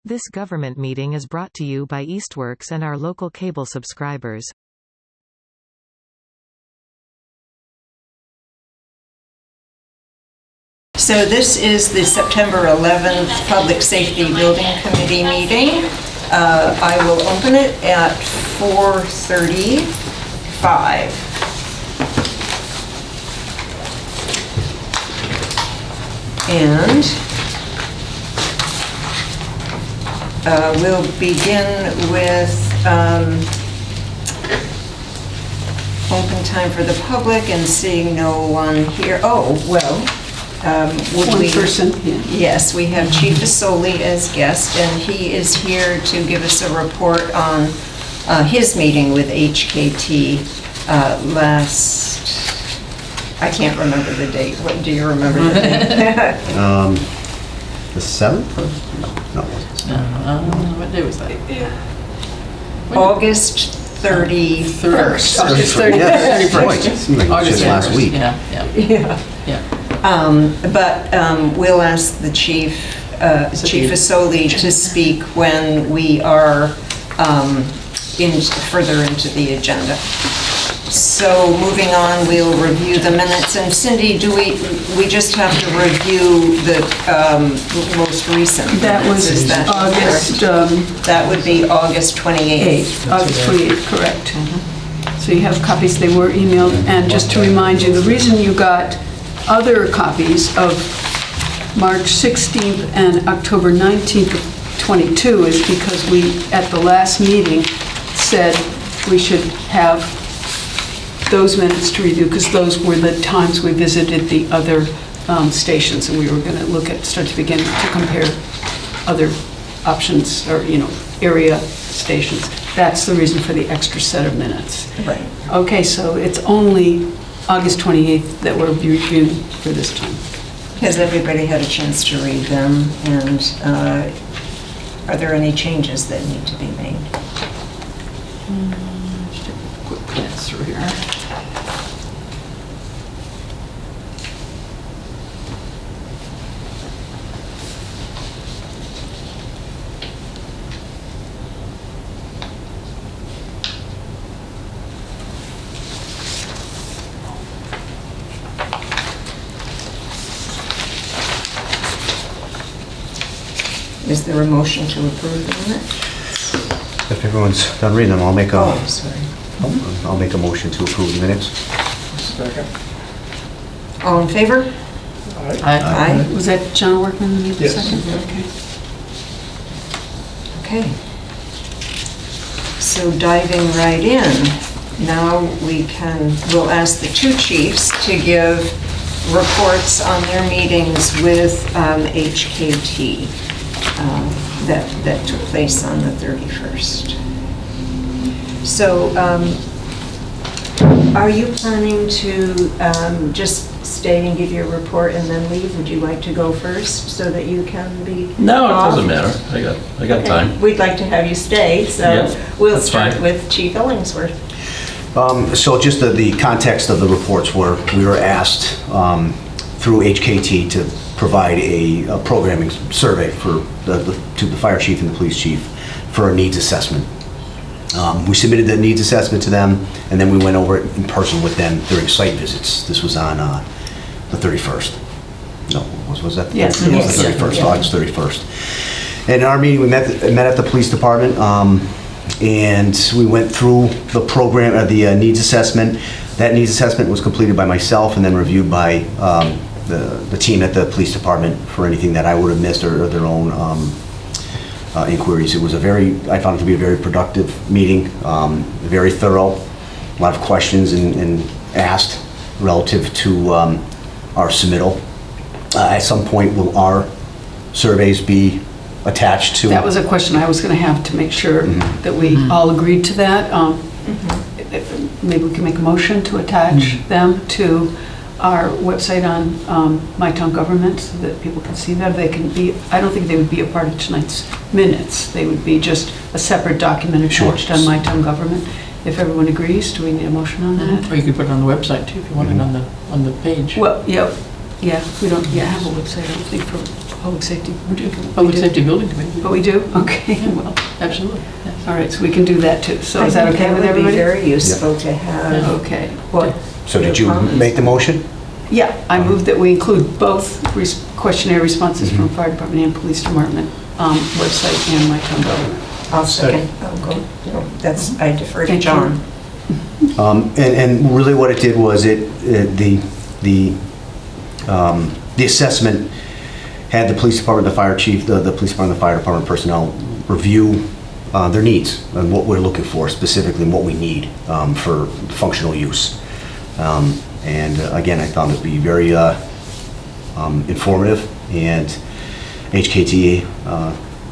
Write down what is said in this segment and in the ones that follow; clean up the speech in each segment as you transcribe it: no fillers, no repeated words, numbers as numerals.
This government meeting is brought to you by Eastworks and our local cable subscribers. So this is the September 11th Public Safety Building Committee meeting. I will open it at 4:35. And we'll begin with open time for the public and seeing no one here. Oh, well. One person, yeah. Yes, we have Chief Asoli as guest, and he is here to give us a report on his meeting with HKT last, I can't remember the date. What, do you remember the date? The 7th? No, What day was that? August 31st. August 31st. Yes, 31st. right. It seemed like it was just last week. Yeah. But we'll ask the Chief Asoli to speak when we are further into the agenda. So moving on, we'll review the minutes. And Cindy, do we just have to review the most recent? That was August. That would be August 28th. August 28th, correct. So you have copies, they were emailed. And just to remind you, the reason you got other copies of March 16th and October 19th of 22 is because we, at the last meeting, said we should have those minutes to review because those were the times we visited the other stations, and we were going to start to begin to compare other options or, area stations. That's the reason for the extra set of minutes. Right. Okay, so it's only August 28th that we're reviewing for this time. Has everybody had a chance to read them, and are there any changes that need to be made? Just take a quick glance through here. Is there a motion to approve the minutes? If everyone's done reading them, I'll make Oh, sorry. a motion to approve the minutes. Second. All in favor? Aye. Was that John Workman in the Yes. second? Okay. Okay. So diving right in, now we'll ask the two chiefs to give reports on their meetings with HKT that took place on the 31st. So are you planning to just stay and give your report and then leave? Would you like to go first so that you can be No, it off? doesn't matter. I got time. We'd like to have you stay, so Yeah, we'll that's start fine. with Chief Illingsworth. So just the context of the reports were, we were asked through HKT to provide a programming survey to the fire chief and the police chief for a needs assessment. We submitted the needs assessment to them, and then we went over it in person with them during site visits. This was on the 31st. No, was that? Yes. It was Yes. the 31st, Yeah. August 31st. And in our meeting, we met at the police department, and we went through the program, the needs assessment. That needs assessment was completed by myself and then reviewed by the team at the police department for anything that I would have missed or their own inquiries. It was I found it to be a very productive meeting, very thorough, a lot of questions and asked relative to our submittal. At some point, will our surveys be attached to? That was a question I was going to have to make sure that we all agreed to that. Maybe we can make a motion to attach them to our website on My Town Government so that people can see that. They can be, I don't think they would be a part of tonight's minutes. They would be just a separate document attached on My Town Government. If everyone agrees, do we need a motion on that? Or you could put it on the website too, if you want it on the page. Well, yeah, we don't have a website, I don't think, for Public safety, we do. Public Safety Building Committee. But we do? Okay, well, Absolutely. Yes. all right, so we can do that too. So is that I think okay with That would be everybody? very useful to have. Okay. What? So did you your comments. make the motion? Yeah, I move that we include both questionnaire responses from fire department and police department, website and my town government. I'll second. I'll go. No, that's, I defer to Thank you. John. And really what it did was the assessment had the police department, the fire chief, the police department, the fire department personnel review their needs and what we're looking for specifically and what we need for functional use. And again, I found it to be very informative, and HKT,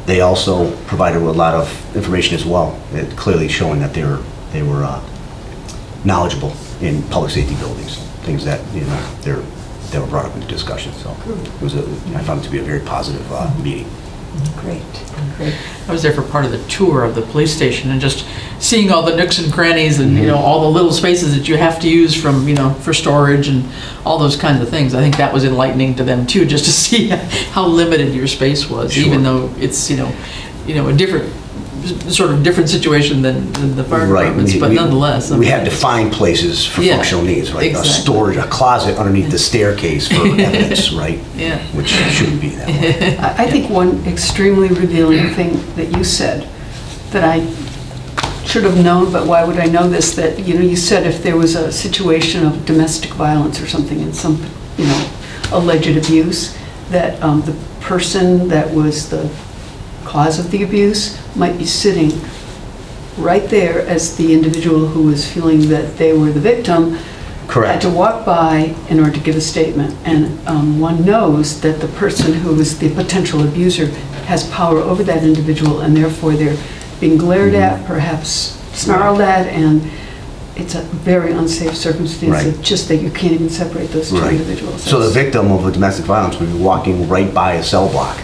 they also provided a lot of information as well, clearly showing that they were knowledgeable in public safety buildings, things that, you know, they were brought up into discussion. So it was I found it to be a very positive meeting. Great, great. I was there for part of the tour of the police station and just seeing all the nooks and crannies and, you know, all the little spaces that you have to use from, you know, for storage and all those kinds of things. I think that was enlightening to them too, just to see how limited your space was, Sure. even though it's, you know, a different, sort of different situation than the fire departments, but nonetheless. We had to find places for Yeah, functional needs, right? exactly. A storage, a closet underneath the staircase for evidence, right? Yeah. Which shouldn't be that way. I think one extremely revealing thing that you said that I should have known, but why would I know this, that, you know, you said if there was a situation of domestic violence or something and some, you know, alleged abuse, that the person that was the cause of the abuse might be sitting right there as the individual who was feeling that they were the victim. Correct. Had to walk by in order to give a statement. And one knows that the person who is the potential abuser has power over that individual, and therefore they're being glared at, perhaps snarled at, and it's a very unsafe circumstance. Right. It's just that you can't even separate those two Right. individuals. So the victim of a domestic violence would be walking right by a cell block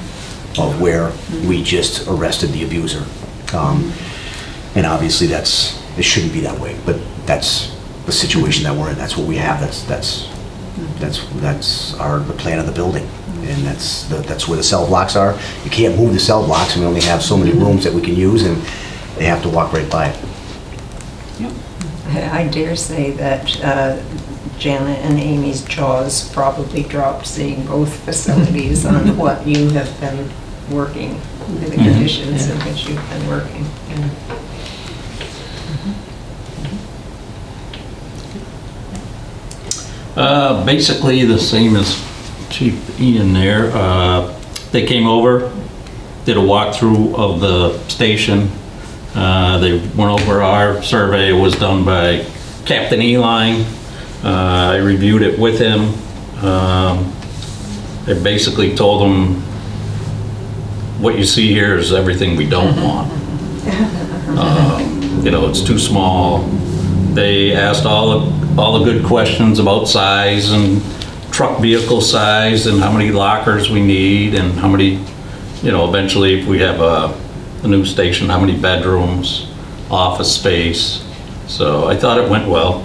of where we just arrested the abuser. And obviously it shouldn't be that way, but that's the situation that we're in. That's what we have. That's the plan of the building. And that's where the cell blocks are. You can't move the cell blocks, and we only have so many rooms that we can use, and they have to walk right by it. I dare say that Jana and Amy's jaws probably dropped seeing both facilities on what you have been working, the conditions in which you've been working. Basically the same as Chief Ian there. They came over, did a walkthrough of the station. They went over our survey. It was done by Captain Eline. I reviewed it with him. I basically told him, what you see here is everything we don't want. You know, it's too small. They asked all the good questions about size and truck vehicle size and how many lockers we need and how many, you know, eventually if we have a new station, how many bedrooms, office space. So I thought it went well.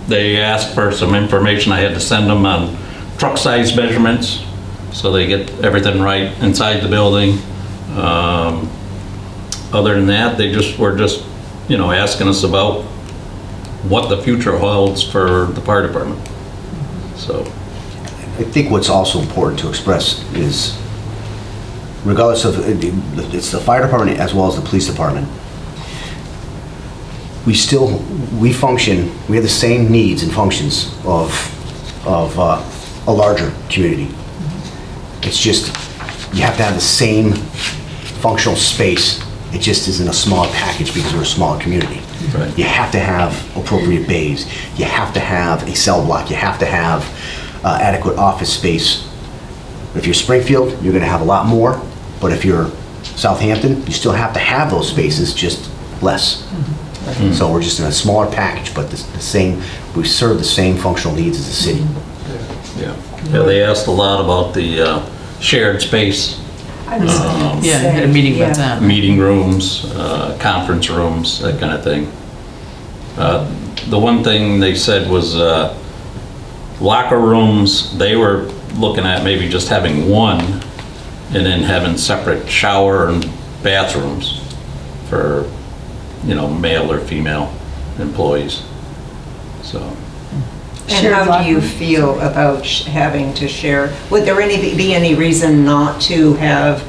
They asked for some information. I had to send them on truck size measurements so they get everything right inside the building. Other than that, they were just, you know, asking us about what the future holds for the fire department. So I think what's also important to express is, regardless of, it's the fire department as well as the police department, we function, we have the same needs and functions of a larger community. It's just, you have to have the same functional space. It just isn't a smaller package because we're a smaller community. Right. You have to have appropriate bays. You have to have a cell block. You have to have adequate office space. If you're Springfield, you're going to have a lot more. But if you're Southampton, you still have to have those spaces, just less. Mm-hmm. So we're just in a smaller package, but the same. We serve the same functional needs as the city. yeah, they asked a lot about the shared space. I was gonna Yeah, I say, had a meeting yeah. with them. Meeting rooms, conference rooms, that kind of thing. The one thing they said was locker rooms, they were looking at maybe just having one and then having separate shower and bathrooms for, male or female employees. So, And Shared how do you locker. feel about having to share? Would there be any reason not to have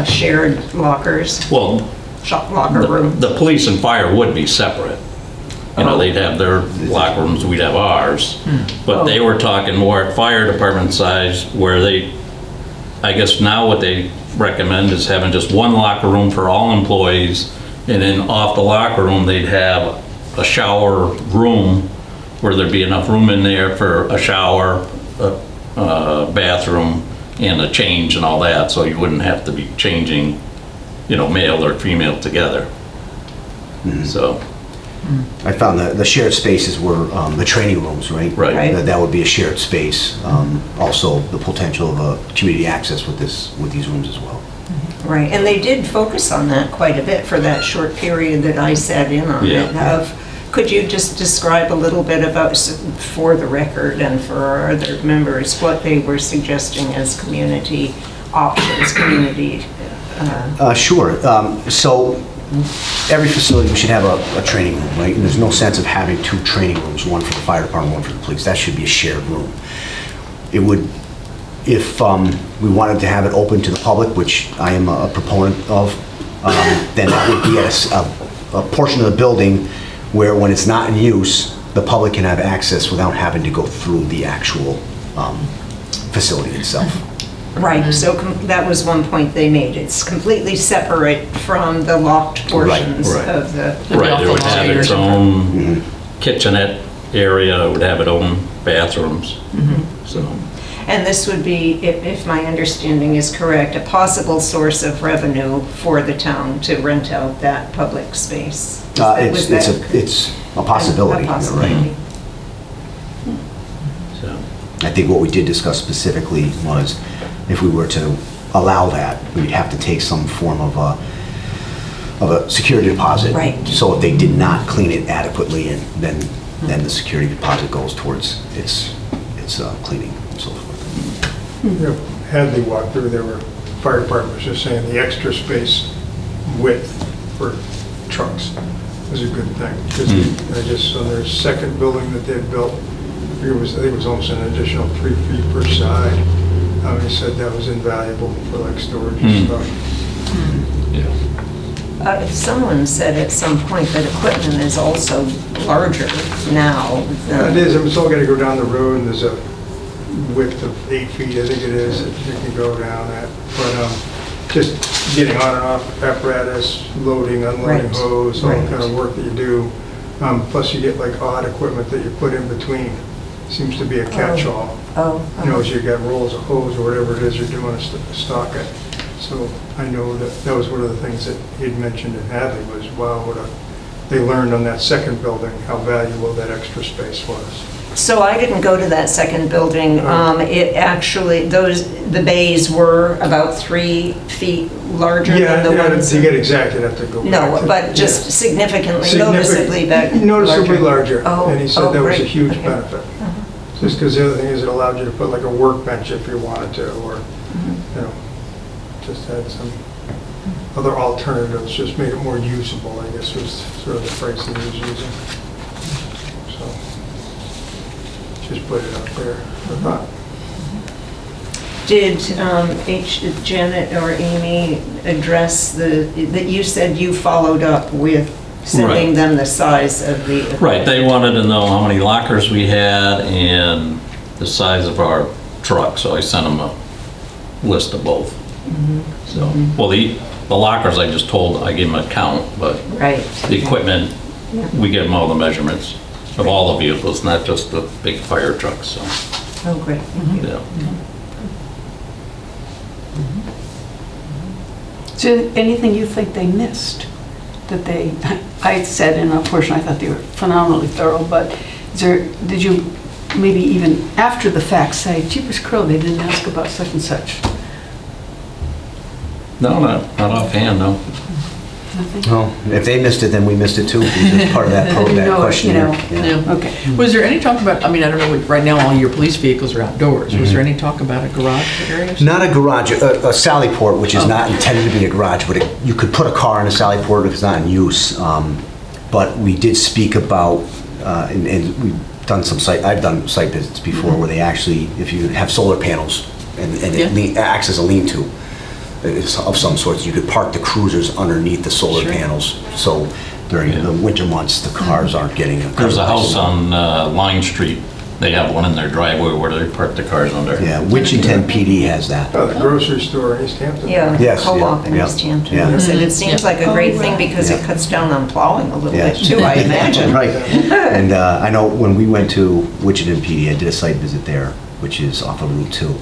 shared lockers, well, locker rooms? the police and fire would be separate. They'd have their locker rooms, we'd have ours. But they were talking more at fire department size where I guess now what they recommend is having just one locker room for all employees, and then off the locker room, they'd have a shower room where there'd be enough room in there for a shower, a bathroom, and a change and all that, so you wouldn't have to be changing, male or female together. So, I found that the shared spaces were the training rooms, right? Right. That would be a shared space. Also, the potential of community access with these rooms as well. Right, and they did focus on that quite a bit for that short period that I sat in on it. Yeah. Could you just describe a little bit about, for the record and for our other members, what they were suggesting as community options, community? Sure. So every facility should have a training room, right? And there's no sense of having two training rooms, one for the fire department, one for the police. That should be a shared room. It would, if we wanted to have it open to the public, which I am a proponent of, then that would be at a portion of the building where when it's not in use, the public can have access without having to go through the actual facility itself. Right, so that was one point they made. It's completely separate from the locked portions right. of the... right, it would have its Off the own kitchenette area, it would have its own bathrooms. So, And this would be, if my understanding is correct, a possible source of revenue for the town to rent out that public space. It's a possibility, A you're possibility. right. so. I think what we did discuss specifically was if we were to allow that, we'd have to take some form of a security deposit. Right. So if they did not clean it adequately, and then the security deposit goes towards its cleaning and so forth. Hadley walked through, there were, fire department was just saying the extra space width for trucks was a good thing. Because I just, on their second building that they built, I think it was almost an additional 3 feet per side. He said that was invaluable for like storage and stuff. Yeah. Someone said at some point that equipment is also larger now Yeah, it than... is, it's all gotta go down the road, and there's a width of 8 feet, I think it is, that you can go down at. But just getting on and off apparatus, loading, unloading Right. hose, all the Right. kind of work that you do. Plus you get like odd equipment that you put in between. Seems to be a catch-all. Oh, As you got rolls of hose or whatever it is you're doing to stock it. So I know that was one of the things that he'd mentioned in Hadley was, wow, they learned on that second building how valuable that extra space was. So I didn't go to that second building. It actually, the bays were about 3 feet larger than the ones... You get exactly have to go back. No, to- but just yeah. significantly, noticeably larger. Noticeably larger. Oh, And he said oh, that was a great. huge Okay. benefit. Just because the other thing is it allowed you to put like a workbench if you wanted to, or, just had some other alternatives, just made it more usable, I guess was sort of the phrase he was using. So, just put it out there, I thought. Did Janet or Amy address that you said you followed up with sending Right. them the size of the... Right, they wanted to know how many lockers we had and the size of our truck, so I sent them a list of both. So, well, the lockers I just told, I gave them a count, but Right. the equipment, we give them all the measurements of all the vehicles, not just the big fire trucks, so, Oh, great. yeah. Is there anything you think they missed? That they, I said in a portion, I thought they were phenomenally thorough, but did you maybe even after the fact say, jeepers crow, they didn't ask about such and such? No, not offhand, no. Nothing? Well, if they missed it, then we missed it too, because it's part of that You that know, questionnaire. Yeah. Okay. Was there any talk about, I mean, I don't know, right now all your police vehicles are outdoors. Was there any talk about a garage area? Not a garage, a sally port, which is not intended to be a garage, but you could put a car in a sally port if it's not in use. But we did speak about, and we've done I've done site visits before where they actually, if you have solar panels and it acts as a lean-to of some sorts, you could park the cruisers underneath the solar panels. So during the winter months, the cars aren't getting. There's a house on Line Street. They have one in their driveway where they park the cars under. Yeah, Winchendon PD has that. Oh, the grocery store in East Hampton. Yeah, Yes, co-op in yeah, East Hampton. yeah. Yes, and it seems like a great thing because it cuts down on plowing a little bit Yes. too, I imagine. Right. And I know when we went to Winchendon PD, I did a site visit there, which is off of Route 2.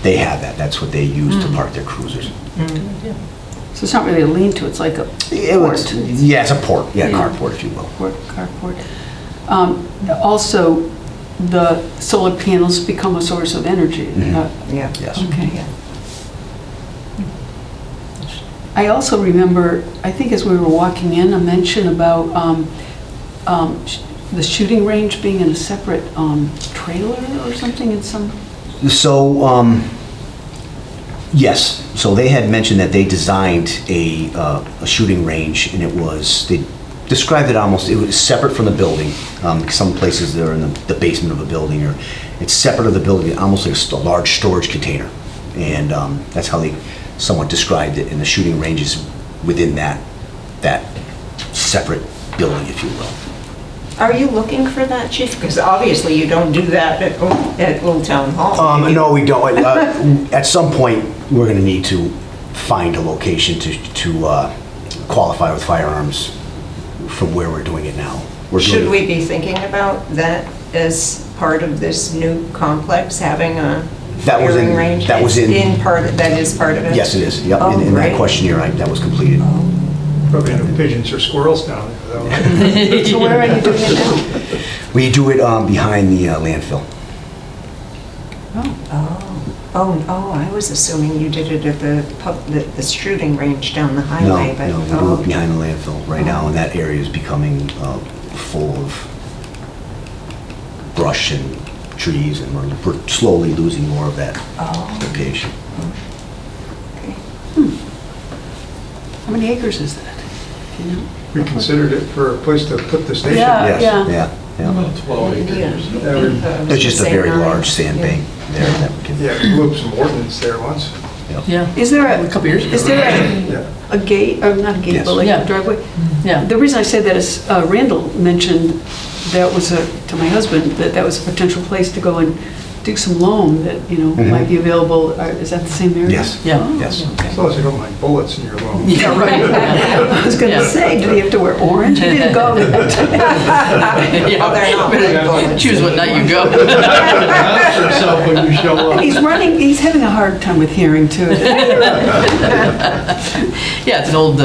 They have that. That's what they use to park their cruisers. So it's not really a lean-to, it's like a It was, port. yeah, it's a port. Yeah, Yeah. carport, if you will. Carport. Also, the solar panels become a source of energy. Mhm. Yeah. Yes. Okay. I also remember, I think as we were walking in, a mention about the shooting range being in a separate trailer or something in some... So, yes. So they had mentioned that they designed a shooting range, and they described it almost, it was separate from the building. Some places they're in the basement of a building, or it's separate of the building, almost like a large storage container. And that's how they somewhat described it, and the shooting range is within that separate building, if you will. Are you looking for that, Chief? Because obviously you don't do that at Old Town Hall. No, we don't. At some point, we're going to need to find a location to qualify with firearms from where we're doing it now. Should we be thinking about that as part of this new complex, having a firing range? That is part of it? Yes, it is. Yep. Oh, in that great. questionnaire, that was completed. Probably no pigeons or squirrels down there, though. So where are you doing it now? We do it behind the landfill. Oh, I was assuming you did it at the shooting range down the highway. No, we do it behind the landfill right now, and that area is becoming full of brush and trees, and we're slowly losing more of that location. How many acres is that? Do you know? We considered it for a place to put the station. Yeah. Yes, yeah. About 12 acres. There's just a very large sandbank there that we can. Yeah, we blew up some ordnance there once. Yeah. Is there A couple years ago. Is there Yeah. a gate, or not a gate, Yes. but like Yeah. a driveway? Yeah. The reason I say that is Randall mentioned that was to my husband, that was a potential place to go and do some loam that, might be available. Is that the same area? Yes. Yeah. Yes. As long as you don't like bullets in your loan. Yeah, right. I was going to Yeah. say, did he have to wear orange? He didn't go that time. Yeah. Oh, they're not Better big bullets. choose what night you go. Ask yourself when you show up. He's having a hard time with hearing too. Yeah, it's an old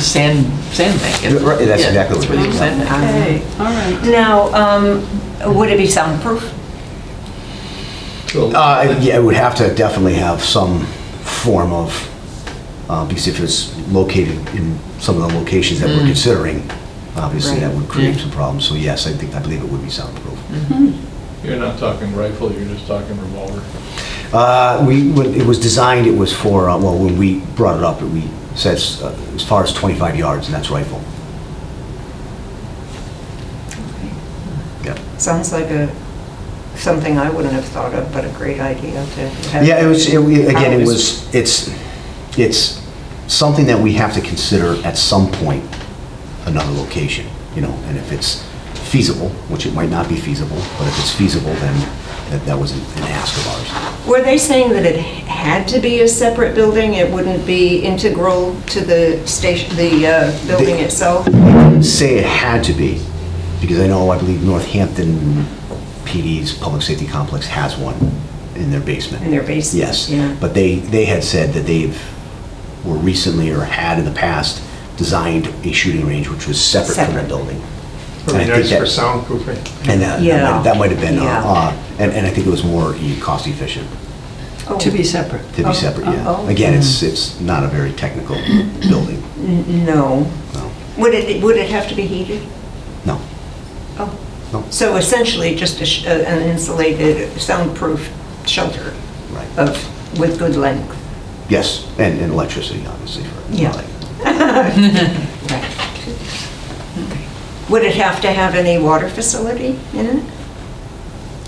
sandbank. isn't it? Right, that's Yeah, exactly that's what it where is. the sandbank Okay, all right. Now, would it be soundproof? Yeah, it would have to definitely have some form of, because if it's located in some of the locations that we're considering, obviously that would create Yeah. some problems. So yes, I believe it would be soundproof. You're not talking rifle, you're just talking revolver. When it was designed, it was for, when we brought it up, we said as far as 25 yards, and that's rifle. Yeah. Sounds like something I wouldn't have thought of, but a great idea to have. Yeah, again, hours. it's something that we have to consider at some point, another location, and if it's feasible, which it might not be feasible, but if it's feasible, then that was an ask of ours. Were they saying that it had to be a separate building? It wouldn't be integral to the station, the building itself? Say it had to be, because I believe Northampton PD's public safety complex has one in their basement. In their basement? Yes, Yeah. but they had said that were recently or had in the past designed a shooting range which was separate from the building. Would be And I think nice for that- soundproofing. And Yeah. that might have been, Yeah. and I think it was more cost efficient. Oh. To be separate? to be separate, yeah. oh. Again, it's not a very technical building. No. No. Would it have to be heated? No. Oh. No. So essentially just an insulated, soundproof shelter Right. with good length. Yes, and electricity, obviously, for Yeah. lighting. Right. Would it have to have any water facility in it?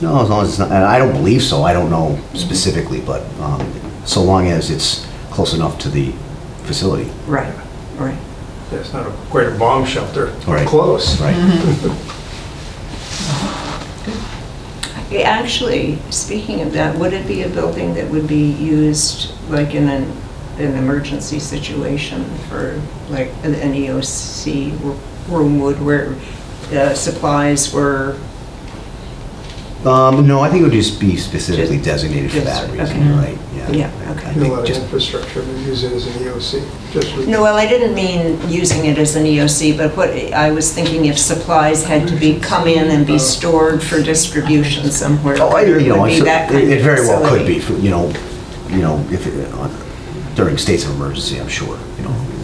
No, as long as it's not, and I don't believe so, I don't know specifically, but so long as it's close enough to the facility. Right, right. Yeah, it's not quite a bomb shelter, but Right. close. Right. Actually, speaking of that, would it be a building that would be used like in an emergency situation for like an EOC room would where supplies were? No, I think it would just be specifically Just- designated for that just- reason, okay. right? Yeah, I okay. A think lot of just- infrastructure, we use it as an EOC. No, well, I didn't mean using it as an EOC, but what I was thinking if supplies had to come in and be stored for distribution somewhere. Oh, it you know, would be that kind it of very well could be, facility. if during states of emergency, I'm sure,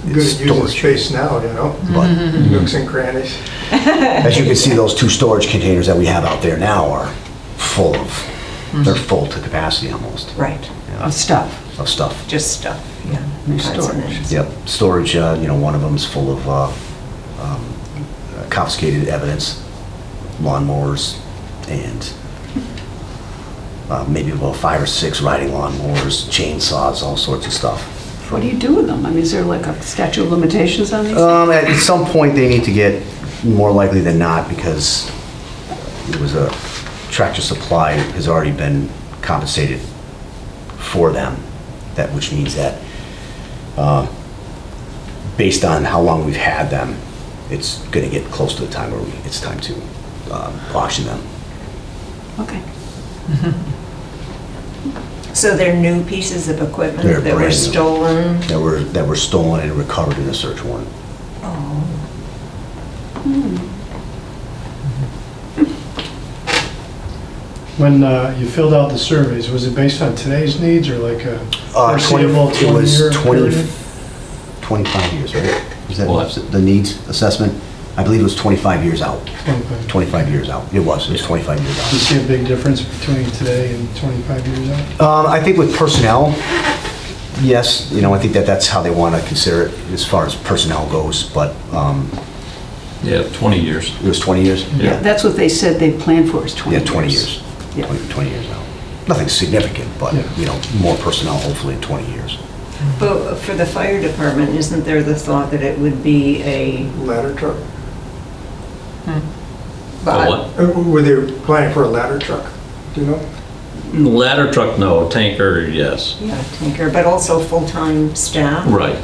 Good it's at using storage. space now, you know, But nooks and crannies. as you can see, those 2 storage containers that we have out there now are full of, they're full to capacity almost, Right, Of stuff? of stuff. just stuff, yeah. No Odds and storage. ends. Yep, storage, one of them's full of confiscated evidence, lawnmowers, and maybe about 5 or 6 riding lawnmowers, chainsaws, all sorts of stuff. What do you do with them? I mean, is there like a statute of limitations on these? At some point, they need to get, more likely than not, because it was a Tractor Supply has already been compensated for them, which means that based on how long we've had them, it's going to get close to the time where it's time to auction them. Okay. So they're new pieces of equipment They're that were brand new. stolen? That were stolen and recovered in a search warrant. Oh. When you filled out the surveys, was it based on today's needs or like a foreseeable It was 20-year 20, period? 25 years, right? Is that What? the needs assessment? I believe it was 25 years out. 25. 25 years out. It was 25 years Do you out. see a big difference between today and 25 years out? I think with personnel, yes, I think that's how they want to consider it as far as personnel goes, but Yeah, 20 years. it was 20 years? Yeah. That's what they said they planned for, is 20 Yeah, years. 20 years. Yeah. 20 years out. Nothing significant, but, Yeah. more personnel hopefully in 20 years. But for the fire department, isn't there the thought that it would be a... Ladder truck. Oh, what? Were they planning for a ladder truck? Do you know? Ladder truck, no. Tanker, yes. Yeah, tanker, but also full-time staff? Right,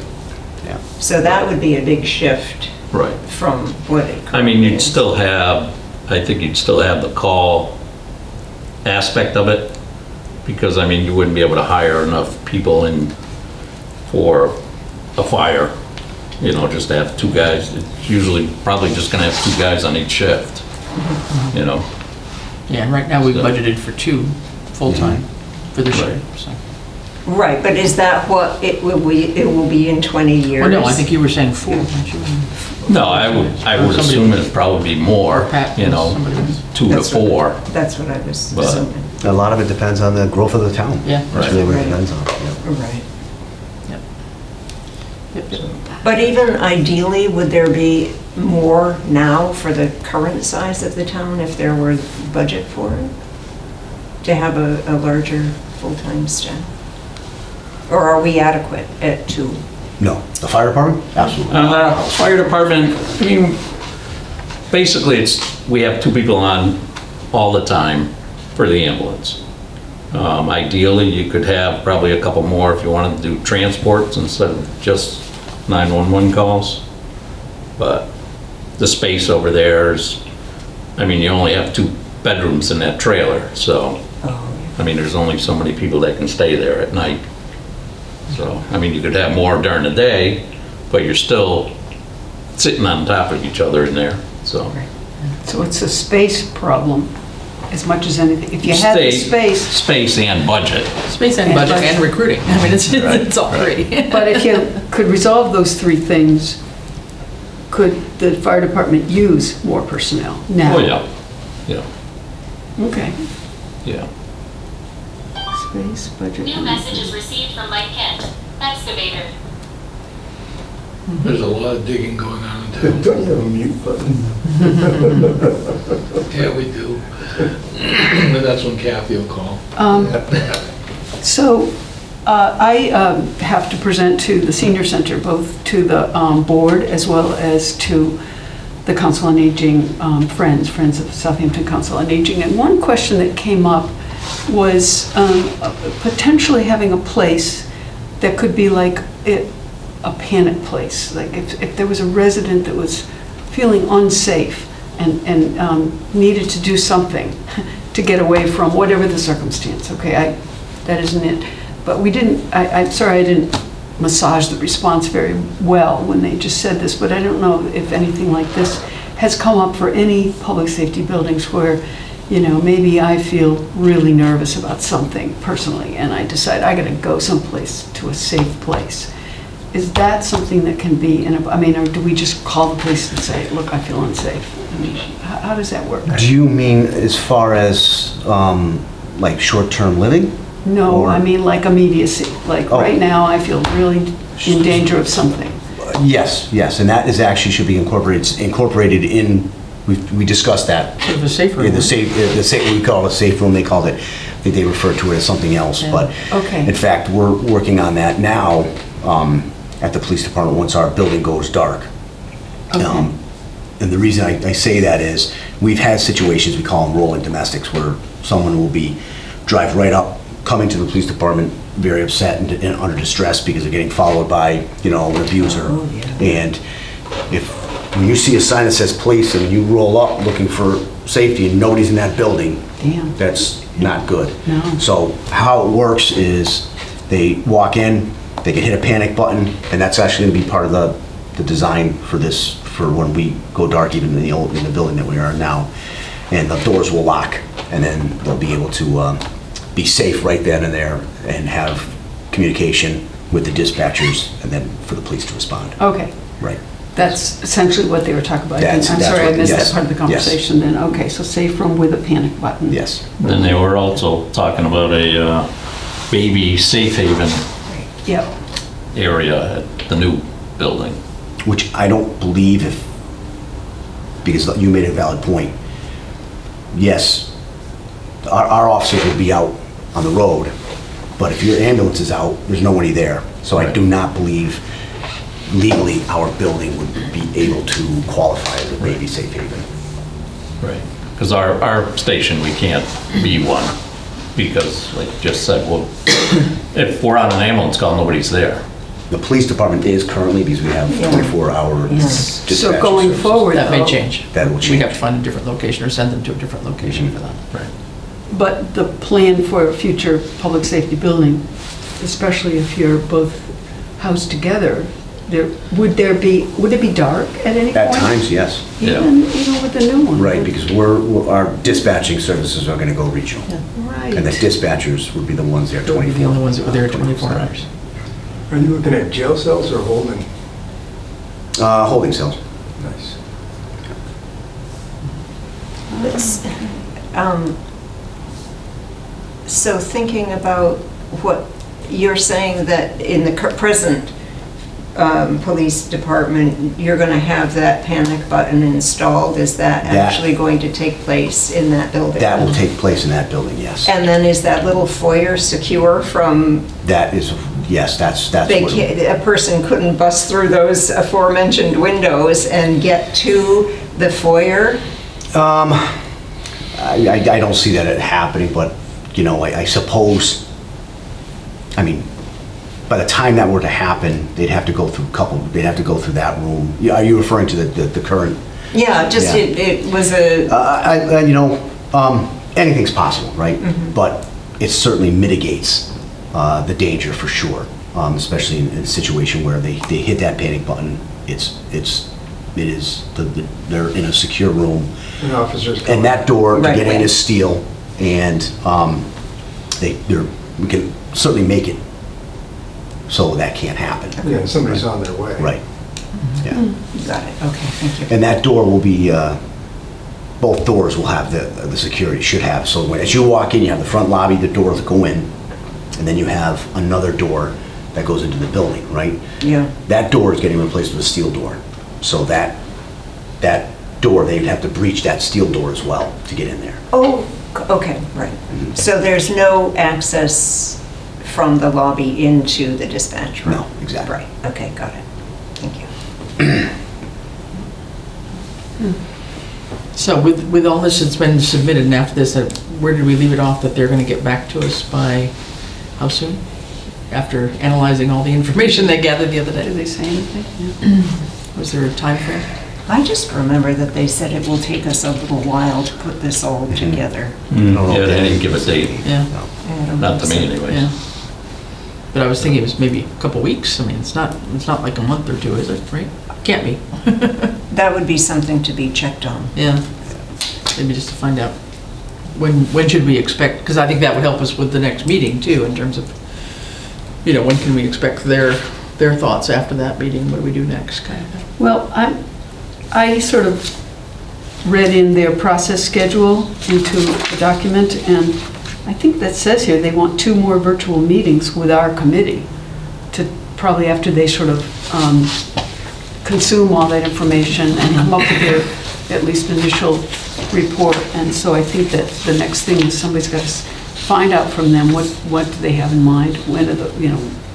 Yeah. So that would be a big shift right. from what it I mean, currently you'd is. still have, I think you'd still have the call aspect of it, because, I mean, you wouldn't be able to hire enough people in for a fire, just to have 2 guys. It's usually probably just gonna have 2 guys on each shift, Yeah, and right now we've So- budgeted for 2 full-time for this year, Right. so. Right, but is that what it will be in 20 years? Well, no, I think you were saying 4, weren't you? No, I would Somebody- assume it'd probably be more, Pat, somebody was- 2 to That's what- 4. That's what I was But- assuming. A lot of it depends on the growth of the town. Yeah. That's really what it Right. depends on. Yeah. Right. Yep, yep. But even ideally, would there be more now for the current size of the town if there were budget for it? To have a larger full-time staff? Or are we adequate at 2? No, the fire department? Absolutely. Fire department, I mean, basically we have 2 people on all the time for the ambulance. Ideally, you could have probably a couple more if you wanted to do transports instead of just 911 calls. But the space over there is, I mean, you only have 2 bedrooms in that trailer, so, I mean, there's only so many people that can stay there at night. So, I mean, you could have more during the day, but you're still sitting on top of each other in there, so. So it's a space problem as much as anything. If you had the space, Space and budget. Space and And budget budget. and recruiting. I mean, it's all three. but if you could resolve those three things, could the fire department use more personnel now? Oh, yeah, yeah, Okay. yeah. Space, budget. New messages received from Mike Kent, excavator. There's a lot of digging going on in town. Don't you have a mute button? Yeah, we do. And that's when Kathy will call. So I have to present to the senior center, both to the board as well as to the Council on Aging, Friends of Southampton Council on Aging. And one question that came up was potentially having a place that could be like a panic place. Like if there was a resident that was feeling unsafe and needed to do something to get away from whatever the circumstance. Okay, that isn't it. But we didn't, I'm sorry I didn't massage the response very well when they just said this, but I don't know if anything like this has come up for any public safety buildings where, you know, maybe I feel really nervous about something personally and I decide I gotta go someplace to a safe place. Is that something that can be, or do we just call the police and say, look, I feel unsafe? I mean, how does that work? Do you mean as far as, like, short-term living? No, Or- I mean like immediacy. Like Oh. right now, I feel really in danger of something. Yes, and that is actually should be incorporated in, we discussed that. Sort of a safe room. In the safe, we call it a safe room, they called it, I think they referred to it as something else, Yeah. but Okay. in fact, we're working on that now at the police department once our building goes dark. Okay. And the reason I say that is, we've had situations, we call them rolling domestics, where someone will drive right up, coming to the police department, very upset and under distress because they're getting followed by, you know, an abuser. Oh, yeah. And when you see a sign that says police and you roll up looking for safety and nobody's in that building, Damn. that's not good. No. So how it works is they walk in, they can hit a panic button, and that's actually gonna be part of the design for this, for when we go dark, even in the building that we are now. And the doors will lock, and then they'll be able to be safe right then and there and have communication with the dispatchers and then for the police to respond. Okay, Right. that's essentially what they were talking about. That's I'm sorry, I what- missed yes, that part of the yes. conversation then. Okay, so safe room with a panic button. Yes. Then they were also talking about a baby safe haven Yep. area at the new building. Which I don't believe because you made a valid point. Yes, our officers would be out on the road, but if your ambulance is out, there's nobody there. So I do not believe legally our building would be able to qualify as a baby safe haven. Right. Because our station, we can't be one, because like you just said, well, if we're on an ambulance call, nobody's there. The police department is currently, because we have 24-hour dispatch So going services. forward, That may though, change. That will We change. have to find a different location or send them to a different location for that. Right. but the plan for a future public safety building, especially if you're both housed together, would it be dark at any point? At times, yes. Even with the new one? Right, because our dispatching services are going to go regional. Right. And the dispatchers would be the ones there They'll be 24. the only ones that were there 24 hours. Are you looking at jail cells or holding? Holding cells. Nice. So thinking about what you're saying, that in the present police department, you're going to have that panic button installed, is that actually going to take place in that building? That will take place in that building, yes. And then is that little foyer secure from, That is, yes, that's what. a person couldn't bust through those aforementioned windows and get to the foyer? I don't see that happening, but, you know, I suppose, I mean, by the time that were to happen, they'd have to go through that room. Are you referring to the current? Yeah, just Yeah. it was a, Anything's possible, right? Mm-hmm. But it certainly mitigates the danger for sure, especially in a situation where they hit that panic button. It's It is, they're in a secure room. And officers. And that door to Right, get in right. is steel, and we can certainly make it so that can't happen. Yeah, somebody's on their way. Right, yeah. Got it, okay, thank you. And that door will be, both doors will have the security, should have. So as you walk in, you have the front lobby, the doors that go in, and then you have another door that goes into the building, right? Yeah. That door is getting replaced with a steel door. So that door, they'd have to breach that steel door as well to get in there. Oh, okay, right. So there's no access from the lobby into the dispatch room? No, exactly. Right, okay, got it. Thank you. So with all this that's been submitted and after this, where did we leave it off that they're going to get back to us by, how soon? After analyzing all the information they gathered the other Did day? they say anything? Yeah. Was there a time frame? I just remember that they said it will take us a little while to put this all together. Yeah, they didn't give a date, Yeah, I don't not to know. me anyways. yeah. But I was thinking it was maybe a couple weeks. I mean, it's not like a month or two, is it, right? Can't be. That would be something to be checked on. Yeah, maybe just to find out when should we expect, because I think that would help us with the next meeting too, in terms of, when can we expect their thoughts after that meeting, what do we do next, kind of thing. Well, I sort of read in their process schedule into the document, and I think that says here they want 2 more virtual meetings with our committee to probably after they sort of consume all that information and come up with their at least initial report. And so I think that the next thing is somebody's got to find out from them what do they have in mind, when are the,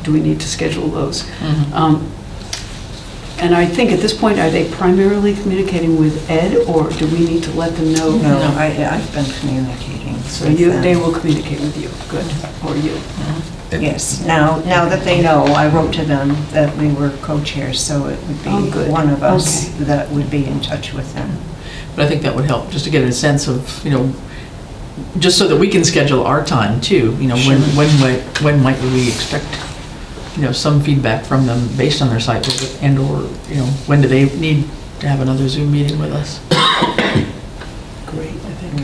do we need to schedule those? And I think at this point, are they primarily communicating with Ed, or do we need to let them know? No, I've been communicating. So with them. they will communicate with you, good, or you. Yes, now that they know, I wrote to them that we were co-chairs, so it would Oh, be good. one of us Okay. that would be in touch with them. But I think that would help, just to get a sense of, just so that we can schedule our time too, when might we expect, some feedback from them based on their site visit, and or, when do they need to have another Zoom meeting with us? Great, I think.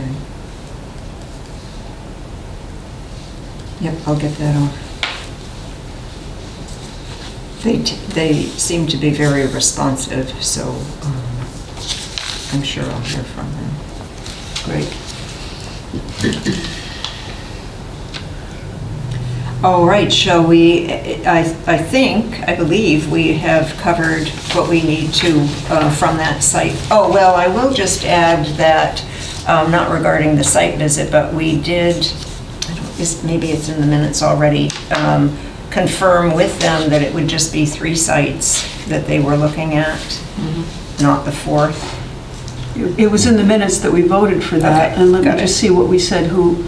Yep, I'll get that off. They seem to be very responsive, so I'm sure I'll hear from them. Great. All right, shall we, I believe we have covered what we need to from that site. Oh, well, I will just add that, not regarding the site visit, but we did, maybe it's in the minutes already, confirm with them that it would just be 3 sites that they were looking at, not the 4th. It was in the minutes that we voted for that, Okay, and let me got it. just see what we said, who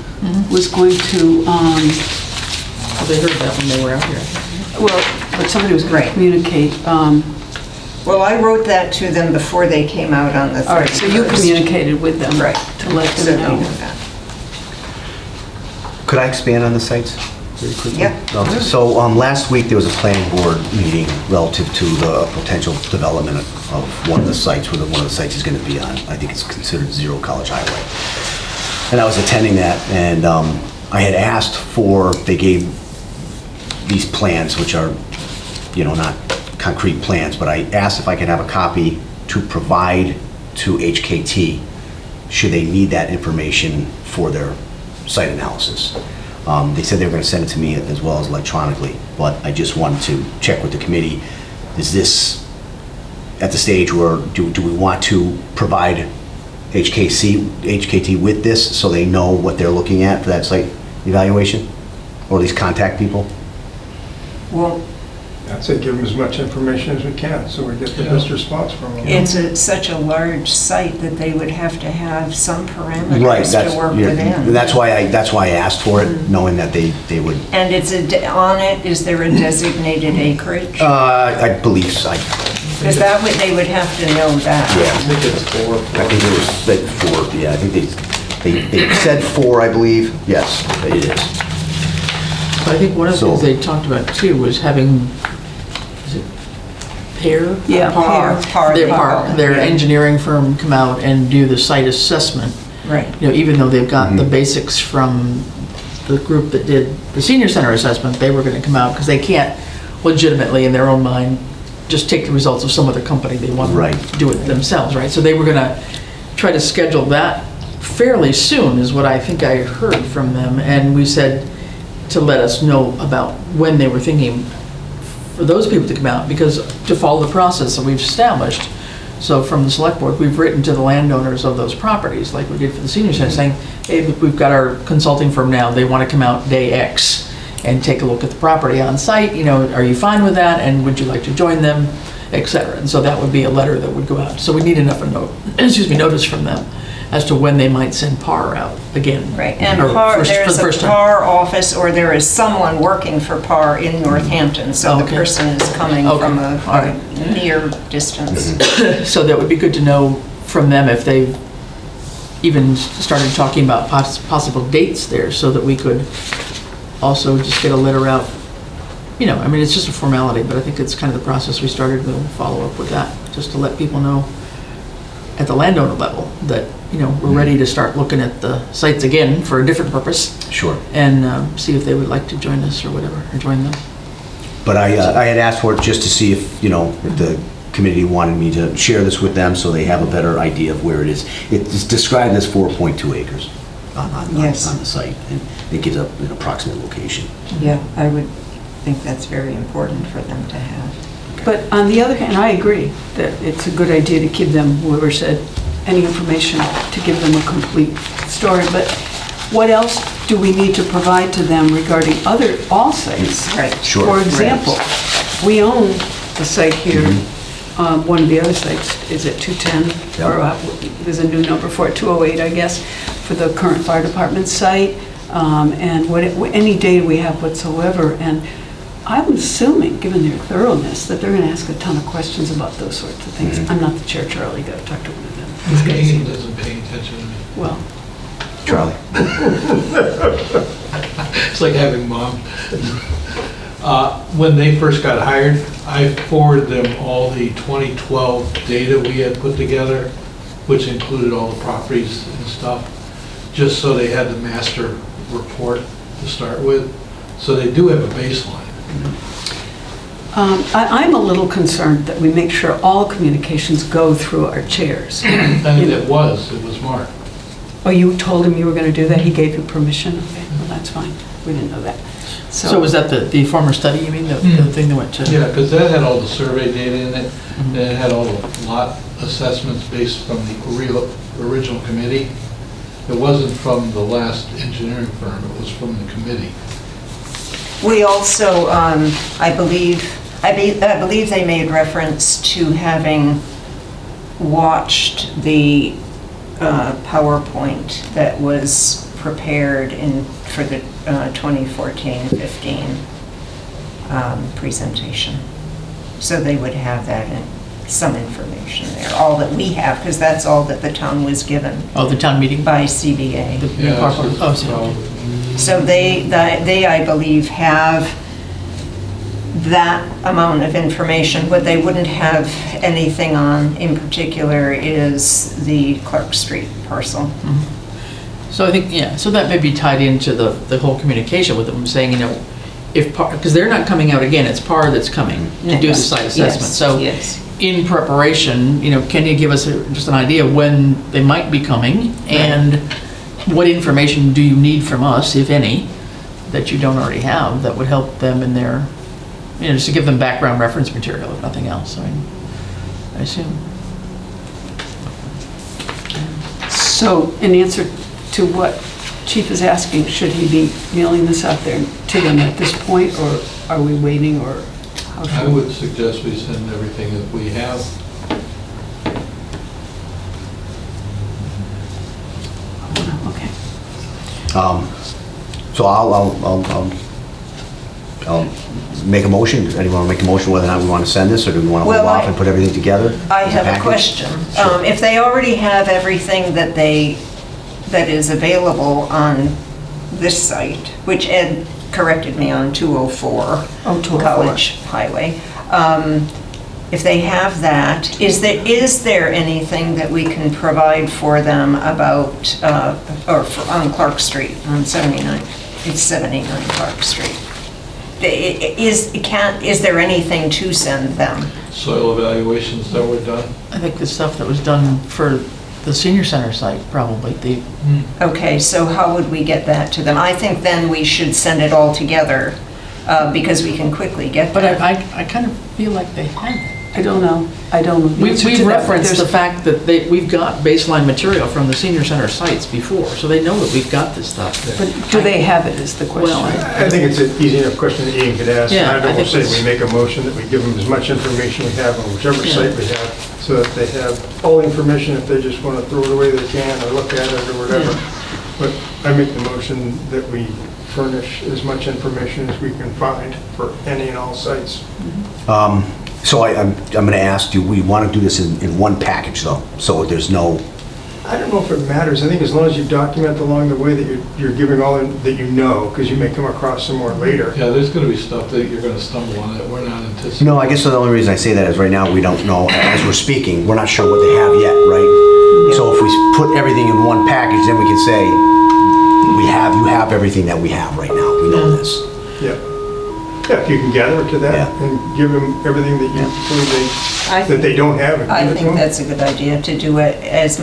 was going to, Well, they heard that when they were out here. well, but somebody was going Right. to communicate. Well, I wrote that to them before they came out on the 31st. All right, so you communicated with them. Right. To let So them they know. know that. Could I expand on the sites very quickly? Yeah. Okay, so last week, there was a planning board meeting relative to the potential development of one of the sites, where one of the sites is going to be on. I think it's considered Zero College Highway. And I was attending that, and I had asked they gave these plans, which are, not concrete plans, but I asked if I could have a copy to provide to HKT, should they need that information for their site analysis. They said they were going to send it to me as well as electronically, but I just wanted to check with the committee. Is this at the stage where, do we want to provide HKT with this so they know what they're looking at for that site evaluation? Or at least contact people? Well, I'd say give them as much information as we can, so we get the best response from them. it's such a large site that they would have to have some Right, parameters to work within. that's why I asked for it, knowing that they would. And it's on it, is there a designated acreage? I believe so. Because they would have to know that. I Yeah, think it's 4. I think it was like 4. Yeah, I think they said 4, I believe. Yes, it is. I think one of the So- things they talked about too was having, is it Pear? Yeah, Par. Par, Their they Par, call it, their yeah. engineering firm come out and do the site assessment. Right. You know, even though they've got the basics from the group that did the senior center assessment, they were gonna come out, because they can't legitimately, in their own mind, just take the results of some other company. They want Right. to do it themselves, right? So they were gonna try to schedule that fairly soon, is what I think I heard from them. And we said to let us know about when they were thinking for those people to come out, because to follow the process that we've established. So from the select board, we've written to the landowners of those properties, like we did for the senior center, saying, hey, look, we've got our consulting firm now, they want to come out day X and take a look at the property on site, you know, are you fine with that, and would you like to join them, et cetera. And so that would be a letter that would go out. So we need enough notice from them as to when they might send PAR out again. Right, and Or PAR, for there's the a first time. PAR office, or there is someone working for PAR in Northampton, so the Okay. person is coming Okay, from all a right. near distance. So that would be good to know from them if they've even started talking about possible dates there, so that we could also just get a letter out. You know, I mean, it's just a formality, but I think it's kind of the process we started. We'll follow up with that, just to let people know at the landowner level that, you know, we're ready to start looking at the sites again for a different purpose, Sure. and see if they would like to join us or whatever, or join them. But I had asked for it just to see if, you know, if the committee wanted me to share this with them so they have a better idea of where it is. It's described as 4.2 acres on Yes. the site, and it gives up an approximate location. Yeah, I would think that's very important for them to have. But on the other hand, I agree that it's a good idea to give them, whoever said, any information, to give them a complete story. But what else do we need to provide to them regarding all sites? Right. Sure. For example, we own the site here, one of the other sites is at 210, Yeah. or there's a new number for it, 208, I guess, for the current fire department site, and any data we have whatsoever. And I'm assuming, given their thoroughness, that they're going to ask a ton of questions about those sorts of things. I'm not the chair, Charlie, got to talk to one of them. These guys He seem- doesn't pay attention to me. Well, Charlie? It's like having mom. When they first got hired, I forwarded them all the 2012 data we had put together, which included all the properties and stuff, just so they had the master report to start with. So they do have a baseline. I'm a little concerned that we make sure all communications go through our chairs. And it was Mark. Oh, you told him you were going to do that? He gave you permission? Okay, well, that's fine. We didn't know that. So was that the former study, you mean, the thing that went to? Yeah, because that had all the survey data in it, and it had all the lot assessments based from the original committee. It wasn't from the last engineering firm, it was from the committee. We also, I believe they made reference to having watched the PowerPoint that was prepared for the 2014-15 presentation. So they would have that in some information there, all that we have, because that's all that the town was given Oh, the town meeting? by CBA. Oh, sorry. So they, I believe, have that amount of information. What they wouldn't have anything on in particular is the Clark Street parcel. So I think, yeah, so that may be tied into the whole communication with them, saying, you know, if PAR, because they're not coming out again, it's PAR that's coming to do the site assessment. Yes, So yes. in preparation, you know, can you give us just an idea when they might be coming? And what information do you need from us, if any, that you don't already have, that would help them in their, you know, just to give them background reference material, if nothing else, I mean, I assume. So in answer to what Chief is asking, should he be mailing this out there to them at this point, or are we waiting, or how I should we? would suggest we send everything that we have. Okay. So I'll make a motion. Anyone want to make a motion whether or not we want to send this, or do we want to Well, hold off and put everything together? I as have a package? question. Sure. If they already have everything that is available on this site, which Ed corrected me on 204 Oh, 204. College Highway, if they have that, is there anything that we can provide for them about, on Clark Street, on 79? It's 79 Clark Street. Is there anything to send them? Soil evaluations that were done. I think the stuff that was done for the senior center site, probably, Okay, so how would we get that to them? I think then we should send it all together, because we can quickly get but that. I kind of feel like they had it. I don't know. I don't know. the answer We've to that, but referenced the there's- fact that we've got baseline material from the senior center sites before, so they know that we've got this stuff. But do they have it is the question. Well, I think it's an easy enough question that Ian could ask. Yeah, And I I don't think say we make a motion that we give them as much information we have on whichever Yeah. site we have, so that they have all the information. If they just want to throw it away, they can, or look at it, or whatever. But I make the motion that we furnish as much information as we can find for any and all sites. So I'm going to ask, do we want to do this in one package, though? So there's no... I don't know if it matters. I think as long as you document along the way that you're giving all that you know, because you may come across some more later. Yeah, there's gonna be stuff that you're gonna stumble on that we're not anticipating. No, I guess the only reason I say that is right now, we don't know, as we're speaking, we're not sure what they have yet, right? So if we put everything in one package, then we can say, you have everything that we have right now. We know this. Yeah. Yeah, if you can gather it to that Yeah. and give them everything that you believe that they don't have. and I give it to think them. that's a good idea, to do it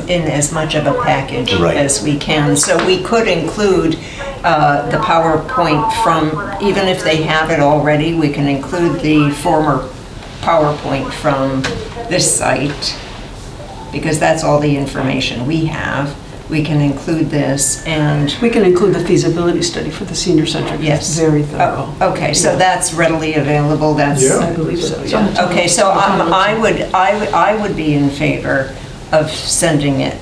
in as much of a package Right. as we can. So we could include the PowerPoint from, even if they have it already, we can include the former PowerPoint from this site, because that's all the information we have. We can include this, and We can include the feasibility study for the senior center. 'cause yes. It's very thorough. Oh, okay, so that's readily available, that's... Yeah. I believe so, yeah. Okay, so I would be in favor of sending it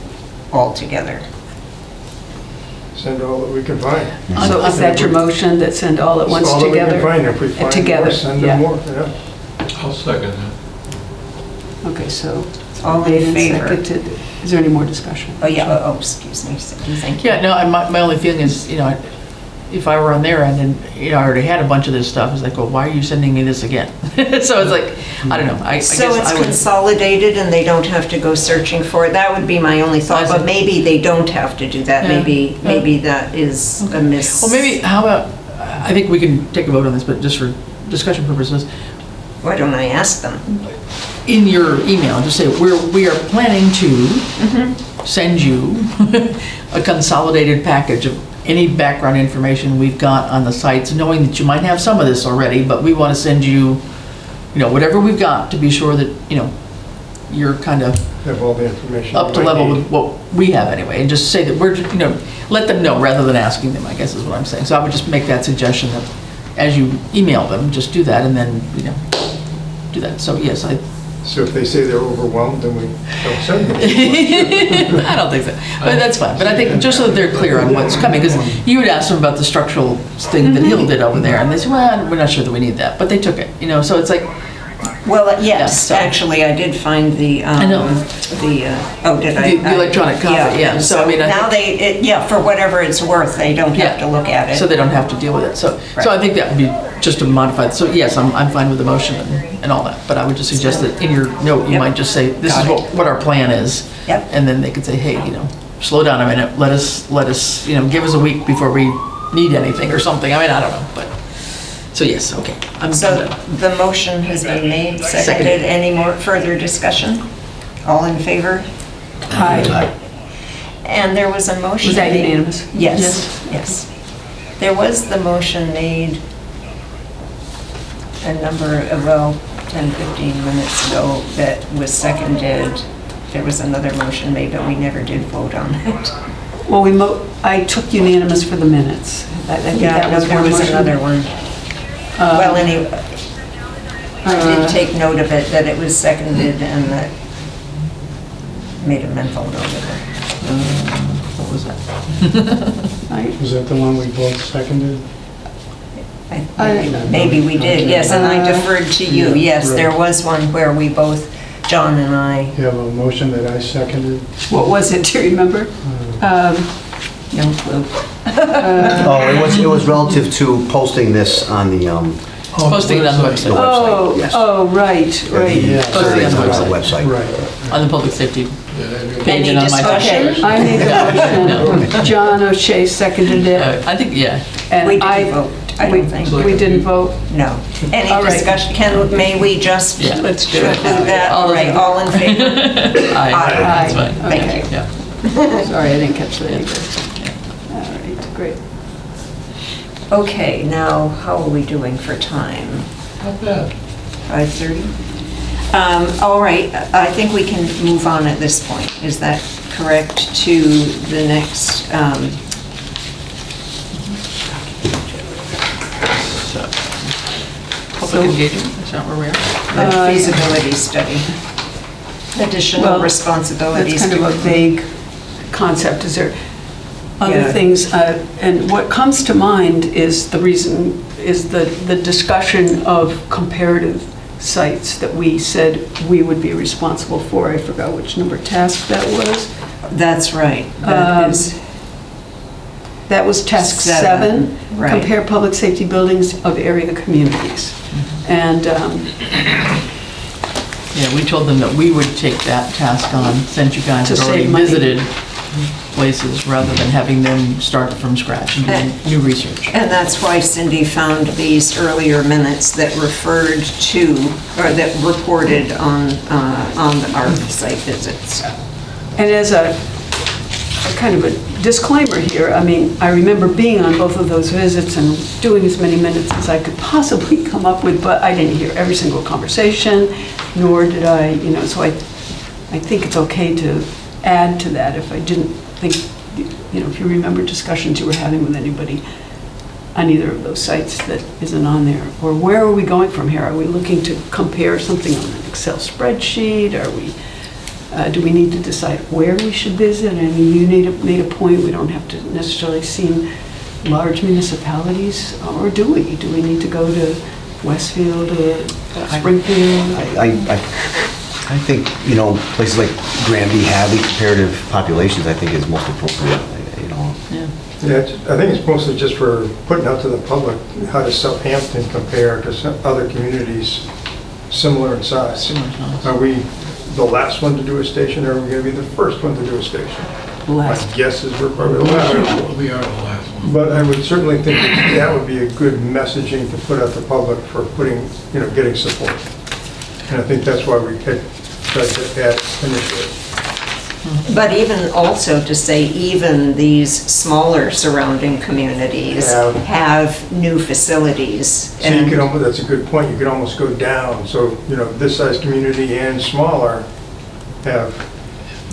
all together. Send all that we can find. So is that your motion, that send all at once All that we together? can find. If we find Together, more, send yeah. them more, yeah. I'll second that. Okay, so. All in made and favor? seconded. Is there any more discussion? Oh, yeah, excuse me, thank you. Yeah, no, my only feeling is, if I were on their end and, I already had a bunch of this stuff, it's like, well, why are you sending me this again? So it's like, I don't know, I guess So it's I would. consolidated and they don't have to go searching for it? That would be my only thought, but maybe they don't have to do that. Yeah. Maybe that is a miss. Well, maybe, how about, I think we can take a vote on this, but just for discussion purposes, Why don't I ask them? in your email, just say, we are planning to send you a consolidated package of any background information we've got on the sites, knowing that you might have some of this already, but we want to send you, whatever we've got to be sure that, you're kind of Have all the information. up to you might level need. with what we have anyway, and just say that we're, let them know rather than asking them, I guess is what I'm saying. So I would just make that suggestion that as you email them, just do that and then, do that. So yes, So if they say they're overwhelmed, then we don't send them. I don't think so, but that's fine. But I think just so that they're clear on what's coming, because you had asked them about the structural thing that Hill did over there, and they said, well, we're not sure that we need that, but they took it, so it's like, Well, yes, Yeah, so- actually, I did find the, I know. did I? The electronic copy, yeah. and So, I mean, I now for whatever it's worth, they don't have to look at it. so they don't have to deal with it. So I think that would be just a modified, so yes, I'm fine with the motion and all that, but I would just suggest that in your note, you Yep. might just say, this is Got it. what our plan is. Yep. And then they could say, hey, slow down a minute, let us, give us a week before we need anything or something. I mean, I don't know, but, so yes, okay. I'm So done. the motion has been made, seconded. Seconded. Any more further discussion? All in favor? Aye. And there was a motion. Was that made- unanimous? Yes, yes. There was the motion made a number of, 10, 15 minutes ago that was seconded. There was another motion made, but we never did vote on it. Well, I took unanimous for the minutes. I think Yeah, that was there one was motion. another one. Well, anyway, I did take note of it, that it was seconded and that, made a mental note of it. What was that? Right. Was that the one we both seconded? Maybe we did, yes, and I deferred to you. Yes, right. there was one where we both, John and I, You have a motion that I seconded? What was it, do you remember? no clue. Oh, it was relative to posting this on the Posting it on the website. Oh, Yes. oh, right, right. Yeah. Posting on the website. Right. On the public safety page Any and on my discussion? I made the motion. John O'Shea seconded it. I think, yeah. And We didn't vote, I don't think. We didn't vote. No. Any All right. discussion? May we just? Yeah. Let's do do it. that? All right, all in favor? Aye. That's fine. Thank Okay. you. Yeah. Sorry, I didn't catch that either. All right, great. Okay, now, how are we doing for time? Not bad. 5:30? All right, I think we can move on at this point. Is that correct, to the next, Public engagement, is that where we are? the feasibility study? Additional Well, responsibilities. That's kind of a to- vague concept. Is there other Yeah. things? And what comes to mind is the discussion of comparative sites that we said we would be responsible for. I forgot which number task that was. That's right. That is, That was task Seven, seven. right. Compare public safety buildings of area communities. And Yeah, we told them that we would take that task on, since you guys To had already save money. visited places, rather than having them start from scratch and doing new research. and that's why Cindy found these earlier minutes that referred to, or that reported on our site visits. And as a kind of a disclaimer here, I mean, I remember being on both of those visits and doing as many minutes as I could possibly come up with, but I didn't hear every single conversation, nor did I, so I think it's okay to add to that if I didn't think, if you remember discussions you were having with anybody on either of those sites that isn't on there. Or where are we going from here? Are we looking to compare something on an Excel spreadsheet? Are we, do we need to decide where we should visit? I mean, you made a point, we don't have to necessarily see large municipalities, or do we? Do we need to go to Westfield or Springfield? I think, places like Granby, Hadley, comparative populations, I think is most appropriate, Yeah, I think it's mostly just for putting out to the public, how does Southampton compare to some other communities similar in size? Similar size. Are we the last one to do a station, or are we going to be the first one to do a station? My guess is we're probably the last one. We are the last one. But I would certainly think that would be a good messaging to put out to the public for getting support. And I think that's why we had tried to add initially. But even also to say, even these smaller surrounding communities Yeah. have new facilities. So you could almost, that's a good point, you could almost go down. So, this size community and smaller have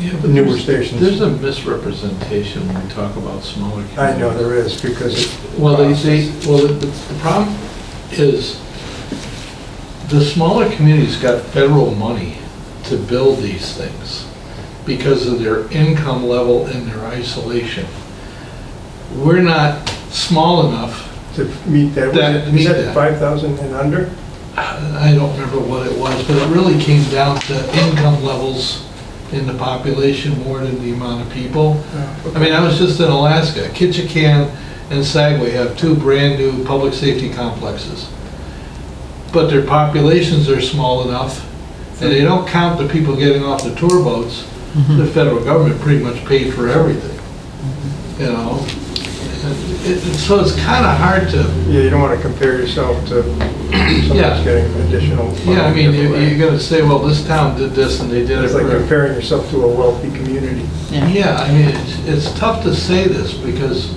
Yeah, but newer there's- stations. There's a misrepresentation when we talk about smaller communities. I know there is, because it. Well, the problem is, the smaller communities got federal money to build these things because of their income level and their isolation. We're not small enough. To meet that, That- is meet that that. 5,000 and under? I don't remember what it was, but it really came down to income levels in the population more than the amount of people. I mean, I was just in Alaska. Ketchikan and Sagway have two brand-new public safety complexes. But their populations are small enough, and they don't count the people getting off the tour boats. The federal government pretty much paid for everything, So it's kind of hard to, Yeah, you don't want to compare yourself to someone Yeah. that's getting additional. yeah, I mean, funding. you're gonna say, well, this town did this and they did it It's like for... comparing yourself to a wealthy community. Yeah, I mean, it's tough to say this because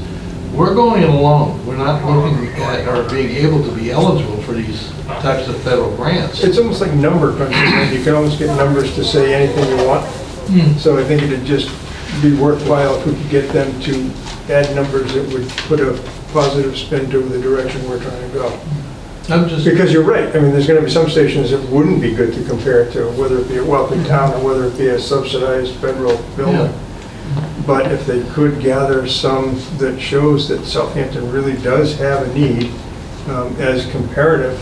we're going it alone. We're not looking at or being able to be eligible for these types of federal grants. It's almost like number crunching, and you can almost get numbers to say anything you want. So I think it'd just be worthwhile if we could get them to add numbers that would put a positive spin to the direction we're trying to go. I'm just, Because you're right, I mean, there's gonna be some stations that wouldn't be good to compare it to, whether it be a wealthy town or whether it be a subsidized federal building. But if they could gather some that shows that Southampton really does have a need as comparative.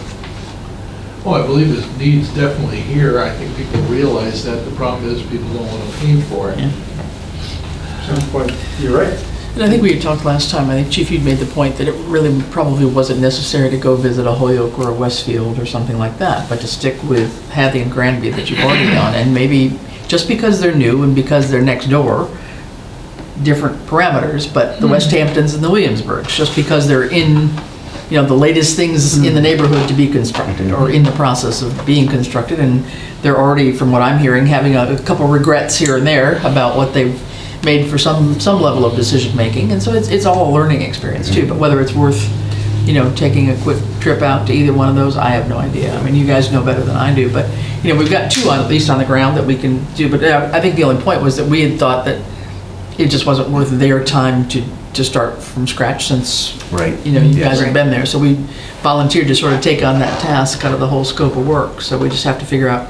well, I believe this need's definitely here. I think people realize that. The problem is people don't want to pay for it. Yeah. At some point, you're right. And I think we had talked last time, I think Chief, you'd made the point that it really probably wasn't necessary to go visit a Holyoke or a Westfield or something like that, but to stick with Hadley and Granby that you've already done, and maybe just because they're new and because they're next door, different parameters, but the West Hamptons and the Williamsburgs, just because they're in, the latest things in the neighborhood to be constructed or in the process of being constructed, and they're already, from what I'm hearing, having a couple regrets here and there about what they've made for some level of decision-making, and so it's all a learning experience too, but whether it's worth, taking a quick trip out to either one of those, I have no idea. I mean, you guys know better than I do, but, we've got two at least on the ground that we can do, but I think the only point was that we had thought that it just wasn't worth their time to start from scratch since, Right. you guys have been there, so we volunteered to sort of take on that task out of the whole scope of work, so we just have to figure out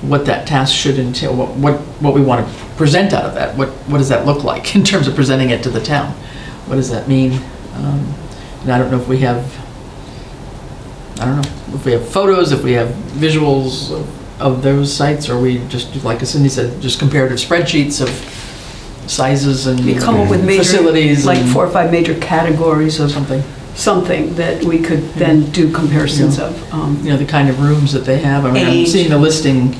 what that task should entail, what we want to present out of that. What does that look like in terms of presenting it to the town? What does that mean? And I don't know if we have, photos, if we have visuals of those sites, or we just, like Cindy said, just comparative spreadsheets of sizes and We come up with major, facilities, like and 4 or 5 major categories of something that we could then do comparisons of. the kind of rooms that they have. I mean, I'm Age. seeing the listing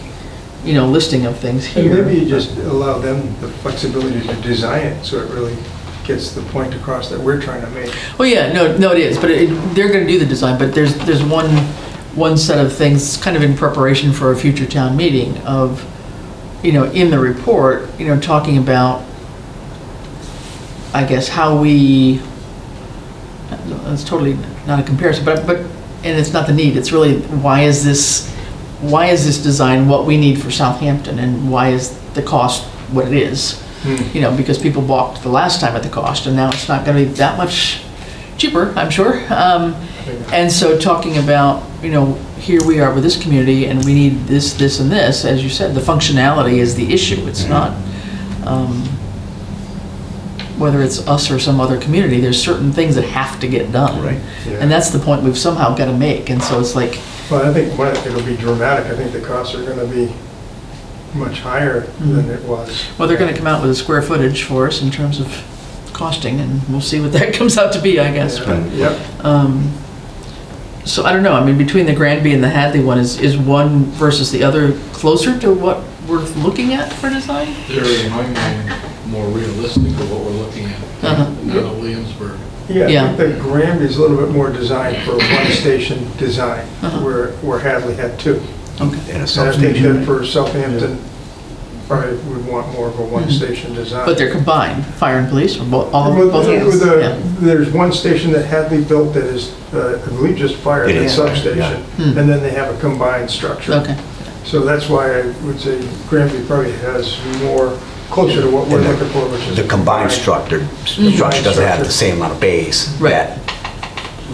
of things And here. maybe you just allow them the flexibility to design it so it really gets the point across that we're trying to make. Well, yeah, no, it is, but they're going to do the design, but there's one set of things kind of in preparation for a future town meeting of, in the report, talking about, I guess, how we, that's totally not a comparison, but and it's not the need, it's really why is this design what we need for Southampton, and why is the cost what it is? Because people balked the last time at the cost, and now it's not going to be that much cheaper, I'm sure. And so talking about, here we are with this community, and we need this, and this, as you said, the functionality is the issue. It's not, whether it's us or some other community, there's certain things that have to get done. Right. Yeah. And that's the point we've somehow got to make. And so it's like, Well, I think it'll be dramatic. I think the costs are going to be much higher than it was. well, they're going to come out with a square footage for us in terms of costing, and we'll see what that comes out to be, I guess. Yeah. Yep. So I don't know, I mean, between the Granby and the Hadley one, is one versus the other closer to what we're looking at for design? They're, in my mind, more realistic of what we're looking at than the Williamsburg. Yeah, I think the Granby's a little bit more designed for one-station design, where Hadley had two. Okay. And a And I think substation. that for Southampton, probably would want more of a one-station design. But they're combined, fire and police, or both of With them? Yeah. There's one station that Hadley built that is, I believe, just fire, It that is, substation. yeah. And then they have a combined structure. Okay, So that's why I would say Granby probably has more, closer to what we're looking for, which is. The combined structure doesn't have the same amount of bays Right. that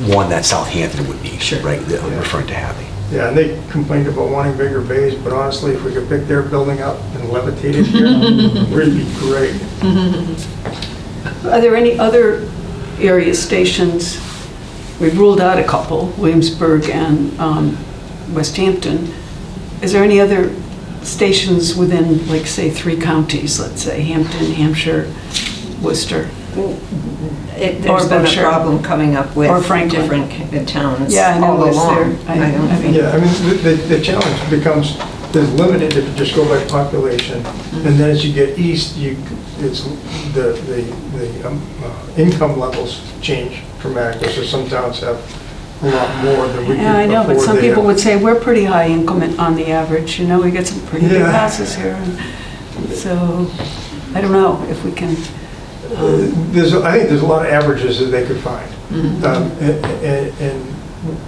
one that Southampton would need, Sure. right? That I'm Yeah. referring to Hadley. Yeah, and they complained about wanting bigger bays, but honestly, if we could pick their building up and levitate it here, it would be great. Are there any other area stations? We've ruled out a couple, Williamsburg and West Hampton. Is there any other stations within, like, say, 3 counties, let's say, Hampton, Hampshire, Worcester? There's been a Berkshire. problem coming up with Or Franklin. different towns Yeah, I know, all is there- along. I don't- mean- Yeah, I mean, the challenge becomes, there's limited if you just go by population, and then as you get east, it's, the income levels change dramatically, so some towns have a lot more than we can afford. Yeah, I know, but some there. people would say we're pretty high income on the average, we get some pretty big Yeah. houses here. And so, I don't know if we can, I think there's a lot of averages that they could find. And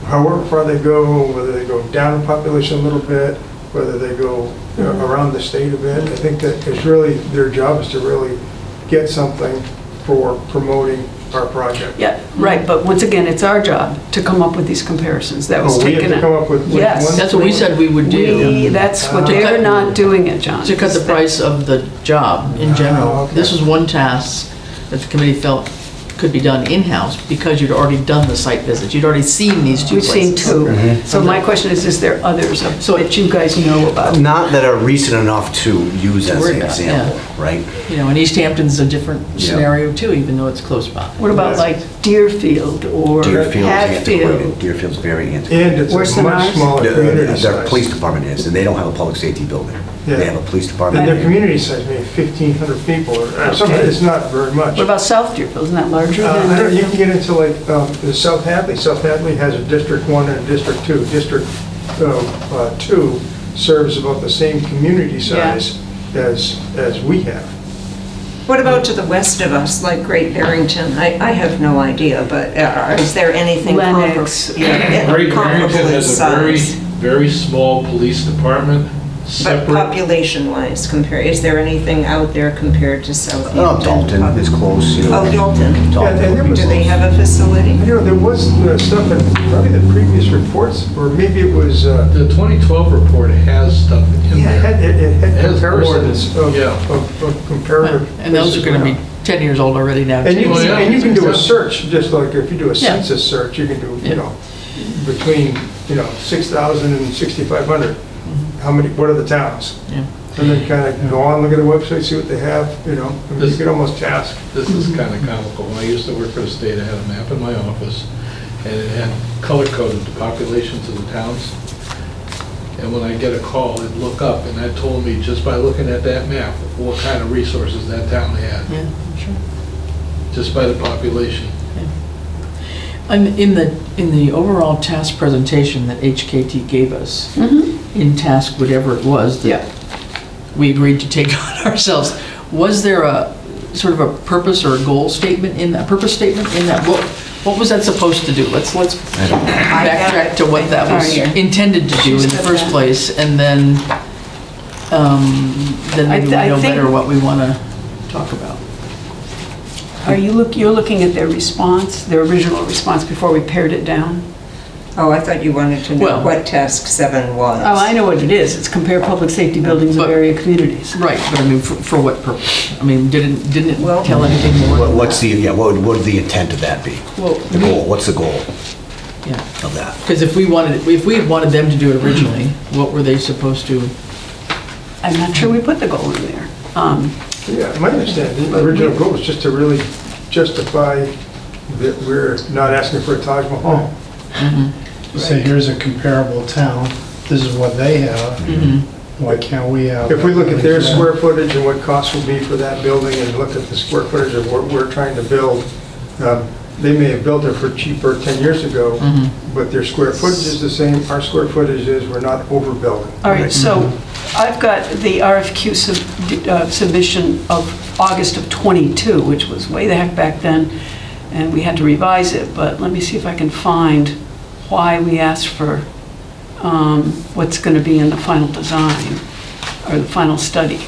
however far they go, whether they go down in population a little bit, whether they go around the state a bit, I think that it's really, their job is to really get something for promoting our project. yeah, right, but once again, it's our job to come up with these comparisons. That was Oh, we have taken to out. come up with which Yes. ones that's what we said we would do, That's what To they're cut- not doing it, John. to cut the price of the job in general. okay. This was one task that the committee felt could be done in-house because you'd already done the site visits. You'd already seen these two We've places. seen two. So my question is there others that you guys know about? Not that are recent enough to use as Worried an about, example, right? You know, and East Hampton's a different Yeah. scenario too, even though it's close by. What about like Deerfield or Deerfield is antiquated. Hatfield? Deerfield's very antiquated. And it's Worse a than much ours? smaller community Their size. police department is, and they don't have a public safety building. Yeah. They have a police And department. their community size, maybe 1,500 people, or something, Okay. it's not very much. What about South Deerfield? Isn't that larger I don't, you than? can get into like the South Hadley. South Hadley has a District 1 and a District 2. District 2 serves about the same community size as we have. What about to the west of us, like Great Barrington? I have no idea, but is there anything Lennox. Great comparable Barrington in has a very, size? very small police department, But separate. population-wise, is there anything out there compared to Southampton? Oh, Dalton is close, you know. Oh, Dalton. Yeah, and there was- Do they have a facility? You know, there was stuff in probably the previous reports, or maybe it was, The 2012 report has stuff in yeah, there. it had It has more comparisons than- of yeah. of comparative. And those are gonna be 10 years old already now And you too. Oh, yeah. and you can do a search, just like if you do a Yeah. census search, you can do, Yeah. you know, between, 6,000 and 6,500. How many, what are the towns? Yeah. And then kind of go on, look at the website, see what they have, I mean, you could almost task. This is kind of comical. When I used to work for the state, I had a map in my office, and it had color-coded the populations of the towns. And when I get a call, it'd look up, and that told me, just by looking at that map, what kind of resources that town had, Yeah, sure. just by the population. And in the overall task presentation that HKT gave us, in task whatever it was Yeah. that we agreed to take on ourselves, was there a sort of a purpose or a goal statement in that, purpose statement in that? What was that supposed to do? Let's backtrack to what that was intended to do in the first place, and then maybe we I know think- better what we want to talk about. You're looking at their response, their original response before we pared it down? Oh, I thought you wanted to know Well- what task 7 was. Oh, I know what it is. It's compare public safety buildings of But- area communities. Right, but I mean, for what purpose? I mean, didn't it Well- tell anything more? What- What's the, yeah, what would the intent of that be? Well, The goal, what's the goal yeah, of that? because if we had wanted them to do it originally, what were they supposed to? I'm not sure we put the goal in there. Yeah, my understanding, the original goal was just to really justify that we're not asking for a Taj Mahal. Say, here's a comparable town, this is what they have, why can't we have? If we look at their square footage and what costs will be for that building and look at the square footage of what we're trying to build, they may have built it for cheaper 10 years ago, but their square footage is the same, our square footage is, we're not overbuilding. All right, so I've got the RFQ submission of August of '22, which was way the heck back then, and we had to revise it, but let me see if I can find why we asked for what's going to be in the final design, or the final study.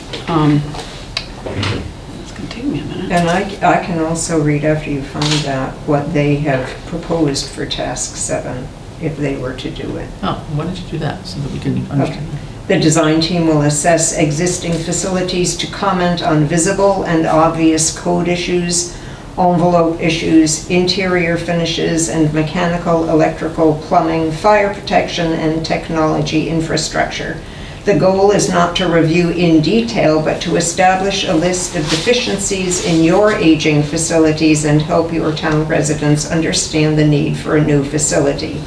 It's going to take me a minute. And I can also read after you find that what they have proposed for task 7, if they were to do it. Oh, why don't you do that so that we can understand? The design team will assess existing facilities to comment on visible and obvious code issues, envelope issues, interior finishes, and mechanical, electrical, plumbing, fire protection, and technology infrastructure. The goal is not to review in detail, but to establish a list of deficiencies in your aging facilities and help your town residents understand the need for a new facility.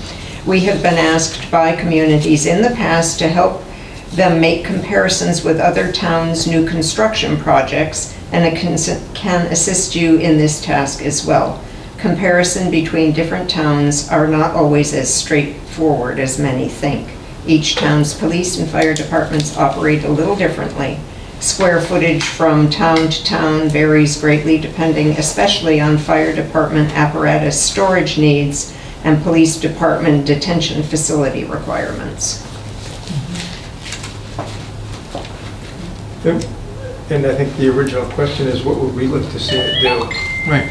We have been asked by communities in the past to help them make comparisons with other towns' new construction projects, and it can assist you in this task as well. Comparison between different towns are not always as straightforward as many think. Each town's police and fire departments operate a little differently. Square footage from town to town varies greatly depending especially on fire department apparatus storage needs and police department detention facility requirements. And I think the original question is, what would we look to see it do? Right.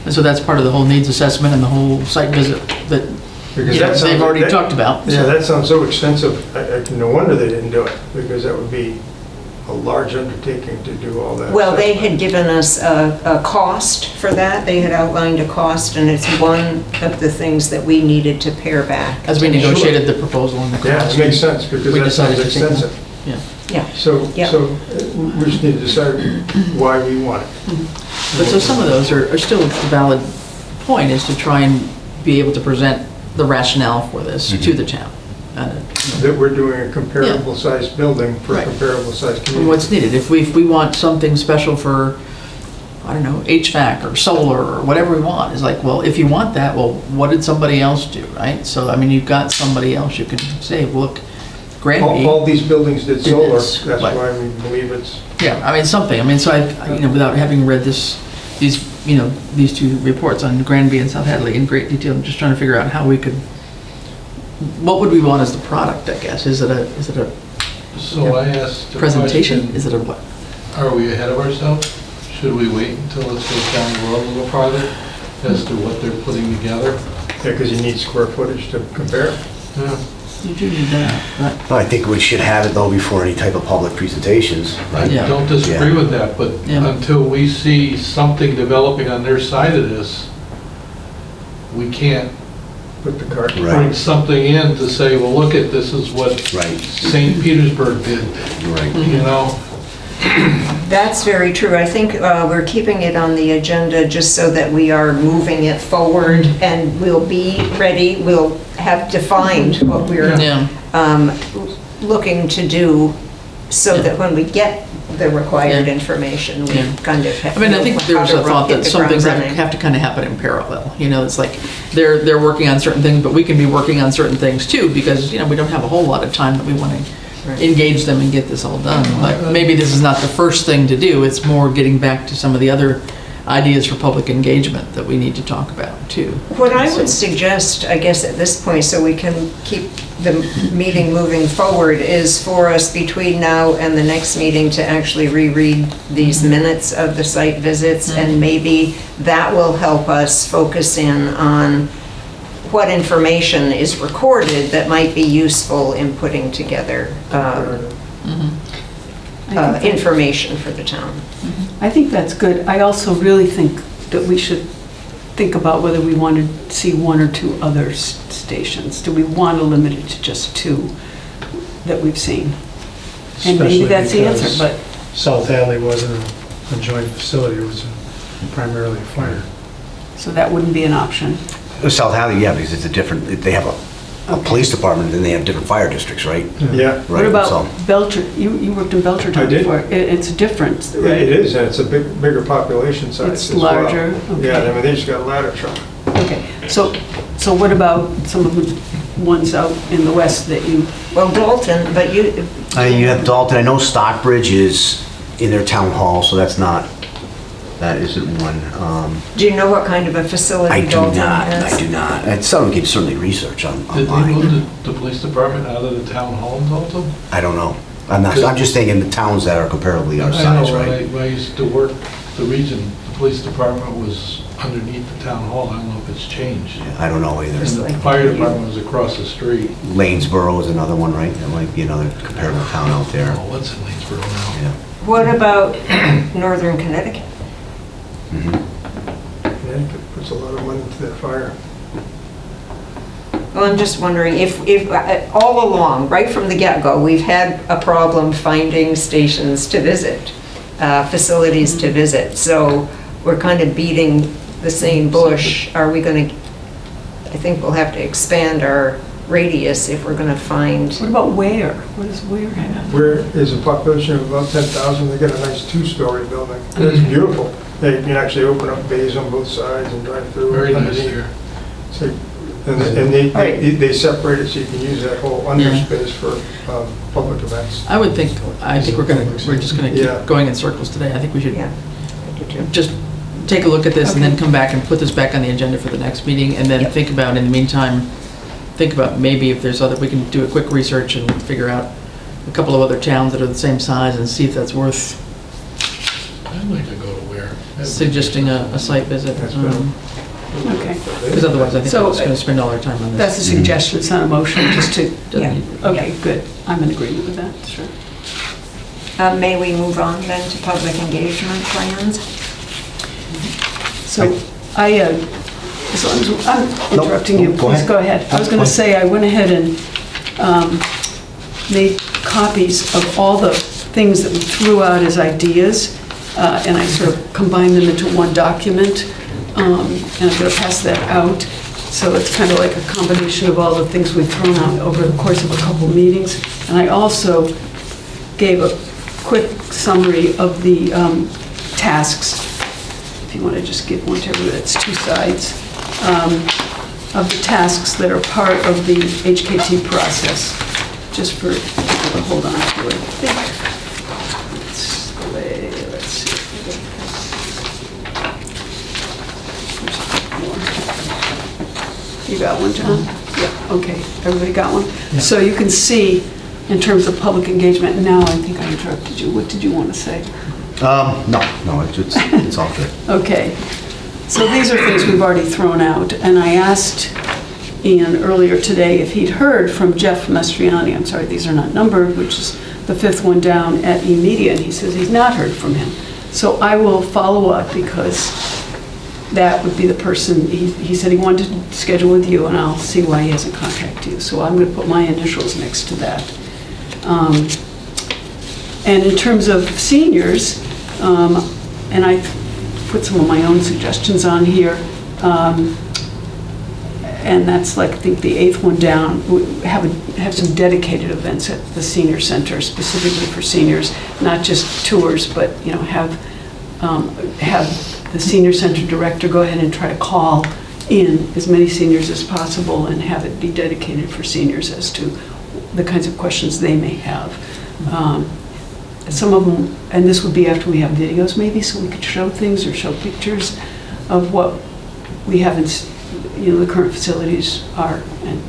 And so that's part of the whole needs assessment and the whole site visit that, Because you know, that sounds they've like already that- talked about. Yeah, so- that sounds so expensive. No wonder they didn't do it, because that would be a large undertaking to do all that. Well, they stuff. had given us a cost for that. They had outlined a cost, and it's one of the things that we needed to pare back. As we negotiated the proposal and the Yeah, cost. it makes sense, because We that sounds decided to take that. extensive. Yeah. Yeah. So Yeah. we just need to decide why we want it. But so some of those are still a valid point, is to try and be able to present the rationale for this to the town. That we're doing a comparable sized building for a Right. comparable sized And community. what's needed. If we want something special for, I don't know, HVAC or solar or whatever we want, it's like, well, if you want that, well, what did somebody else do, right? So, I mean, you've got somebody else you can say, look, Granby. All these buildings did Did solar, this, that's right. why we believe it's, Yeah, I mean, something. I mean, so without having read these two reports on Granby and South Hadley in great detail, I'm just trying to figure out how we could, what would we want as the product, I guess? Is it a So I asked the presentation? question, Is it a what? are we ahead of ourselves? Should we wait until this goes down the road a little farther as to what they're putting together? yeah, because you need square footage to compare. Yeah. You do need that, but, I think we should have it though before any type of public presentations, I right? Yeah. don't disagree Yeah. with that, but Yeah. until we see something developing on their side of this, we can't Put the cart. Right. bring something in to say, well, look at, this is what Right, St. Petersburg did, right. you know? That's very true. I think we're keeping it on the agenda just so that we are moving it forward, and we'll be ready, we'll have defined what we're yeah. looking to do, so Yeah. that when we get the required Yeah. information, we Yeah. kind of have. I mean, I think there's a thought that some things have have to kind of happen in parallel. You know, it's like they're working on certain things, but we can be working on certain things too, because, we don't have a whole lot of time that we want to engage them and get this all done. But maybe this is not the first thing to do. It's more getting back to some of the other ideas for public engagement that we need to talk about too. What I would So- suggest, I guess at this point, so we can keep the meeting moving forward, is for us between now and the next meeting to actually reread these minutes of the site visits, and maybe that will help us focus in on what information is recorded that might be useful in putting together information for the town. I think that's good. I also really think that we should think about whether we want to see one or two other stations. Do we want to limit it to just two that we've seen? And maybe Especially that's the answer, because but South Hadley wasn't a joint facility, it was primarily a fire. so that wouldn't be an option. South Hadley, yeah, because it's a different, they have a police department, and they have different fire districts, right? Yeah, What Right, about so- Belcher? You worked in Belchertown I did. before. It's different, it right? is, and it's a bigger population size It's as well. larger, Yeah, okay. I mean, they just got a ladder truck. Okay, so what about some of the ones out in the west that you, Well, Dalton, but you, You have Dalton, I know Stockbridge is in their town hall, so that isn't one. do you know what kind of a I facility do Dalton not, has? I do not. And someone can certainly research Did they online. move the police department out of the town hall in Dalton? I don't know. I'm just saying in the towns that are comparably our I size, know, right? when I used to work the region, the police department was underneath the town hall. I don't know if it's changed. I don't know And either. the fire department was across the street. Lanesboro is another one, right? That might be another comparable town out there. Oh, what's in Lanesboro now? Yeah. What about northern Connecticut? Connecticut puts a lot of money into that fire. Well, I'm just wondering if all along, right from the get-go, we've had a problem finding stations to visit, facilities to visit. So we're kind of beating the same bush. Are we going to, I think we'll have to expand our radius if we're going to find, what about Ware? What does Ware have? Where is a population of about 10,000, they got a nice two-story building. It's beautiful. They can actually open up bays on both sides and drive through. Very nice underneath. here. So- And they separate it so you can use that whole underspace for public events. I think we're just gonna Yeah. keep going in circles today. I think we should yeah. I do too. just take a look at this and then come back and put this back on the agenda for the next meeting, and then Yep. think about, in the meantime, think about maybe if there's other, we can do a quick research and figure out a couple of other towns that are the same size and see if that's worth I'd like to go to Ware. suggesting a site visit. That's good. Okay, Because otherwise, I think So, we're just gonna spend all our time on this. that's a suggestion, it's not a motion, just to, Doesn't Yeah. need- okay, good. I'm in agreement with that, sure. May we move on then to public engagement plans? So as long as I'm interrupting you, Nope, go please ahead. go ahead. I was going to say, I went ahead and made copies of all the things that we threw out as ideas, and I sort of combined them into one document, and I'm going to pass that out. So it's kind of like a combination of all the things we've thrown out over the course of a couple meetings. And I also gave a quick summary of the tasks. If you want to just give one to everybody, it's 2 sides, of the tasks that are part of the HKT process, just for people to hold on to, I think. Let's see. You got one, John? Yeah, okay. Everybody got one? So you can see, in terms of public engagement, now I think I interrupted you. What did you want to say? No, it's all good. Okay, so these are things we've already thrown out, and I asked Ian earlier today if he'd heard from Jeff Mastriani. I'm sorry, these are not numbered, which is the 5th one down at eMedia, and he says he's not heard from him. So I will follow up, because that would be the person, he said he wanted to schedule with you, and I'll see why he hasn't contacted you. So I'm going to put my initials next to that. And in terms of seniors, and I put some of my own suggestions on here, and that's like, I think the 8th one down, we have some dedicated events at the senior center specifically for seniors, not just tours, but, you know, have the senior center director go ahead and try to call in as many seniors as possible and have it be dedicated for seniors as to the kinds of questions they may have. Some of them, and this would be after we have videos maybe, so we could show things or show pictures of what we have in, you know, the current facilities are. And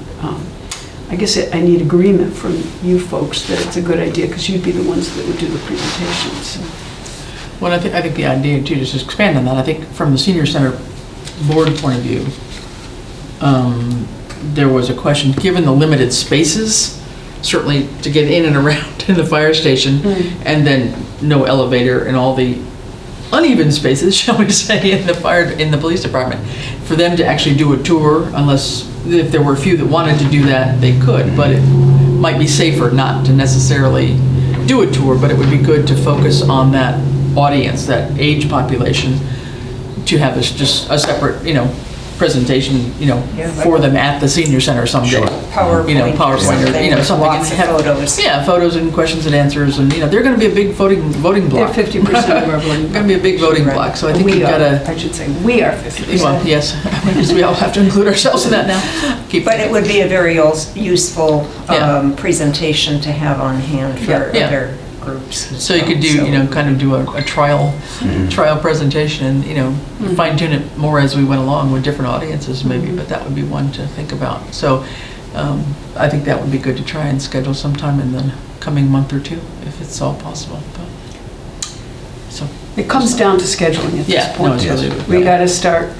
I guess I need agreement from you folks that it's a good idea, because you'd be the ones that would do the presentations. Well, I think the idea too, just to expand on that, I think from the senior center board point of view, there was a question, given the limited spaces, certainly to get in and around in the fire station, and then no elevator and all the uneven spaces, shall we say, in the police department, for them to actually do a tour, unless if there were a few that wanted to do that, they could, but it might be safer not to necessarily do a tour, but it would be good to focus on that audience, that age population, to have just a separate, you know, presentation, you know, for them at the senior center someday. Sure. PowerPoint, you know, PowerPoint, or you know, something. lots of photos. Yeah, photos and questions and answers, and you know, they're going to be a big voting block. They're 50% of our voting. Going to be a big voting block, so I think you've got to. I should say, we are 50%. Well, yes, because we all have to include ourselves in that now. But it would be a very useful presentation to have on hand for other groups. So you could do, you know, kind of do a trial presentation, and you know, fine tune it more as we went along with different audiences maybe, but that would be one to think about. So I think that would be good to try and schedule sometime in the coming month or 2, if it's all possible. But, so it comes down to scheduling at this point. No, it's really, we got to start.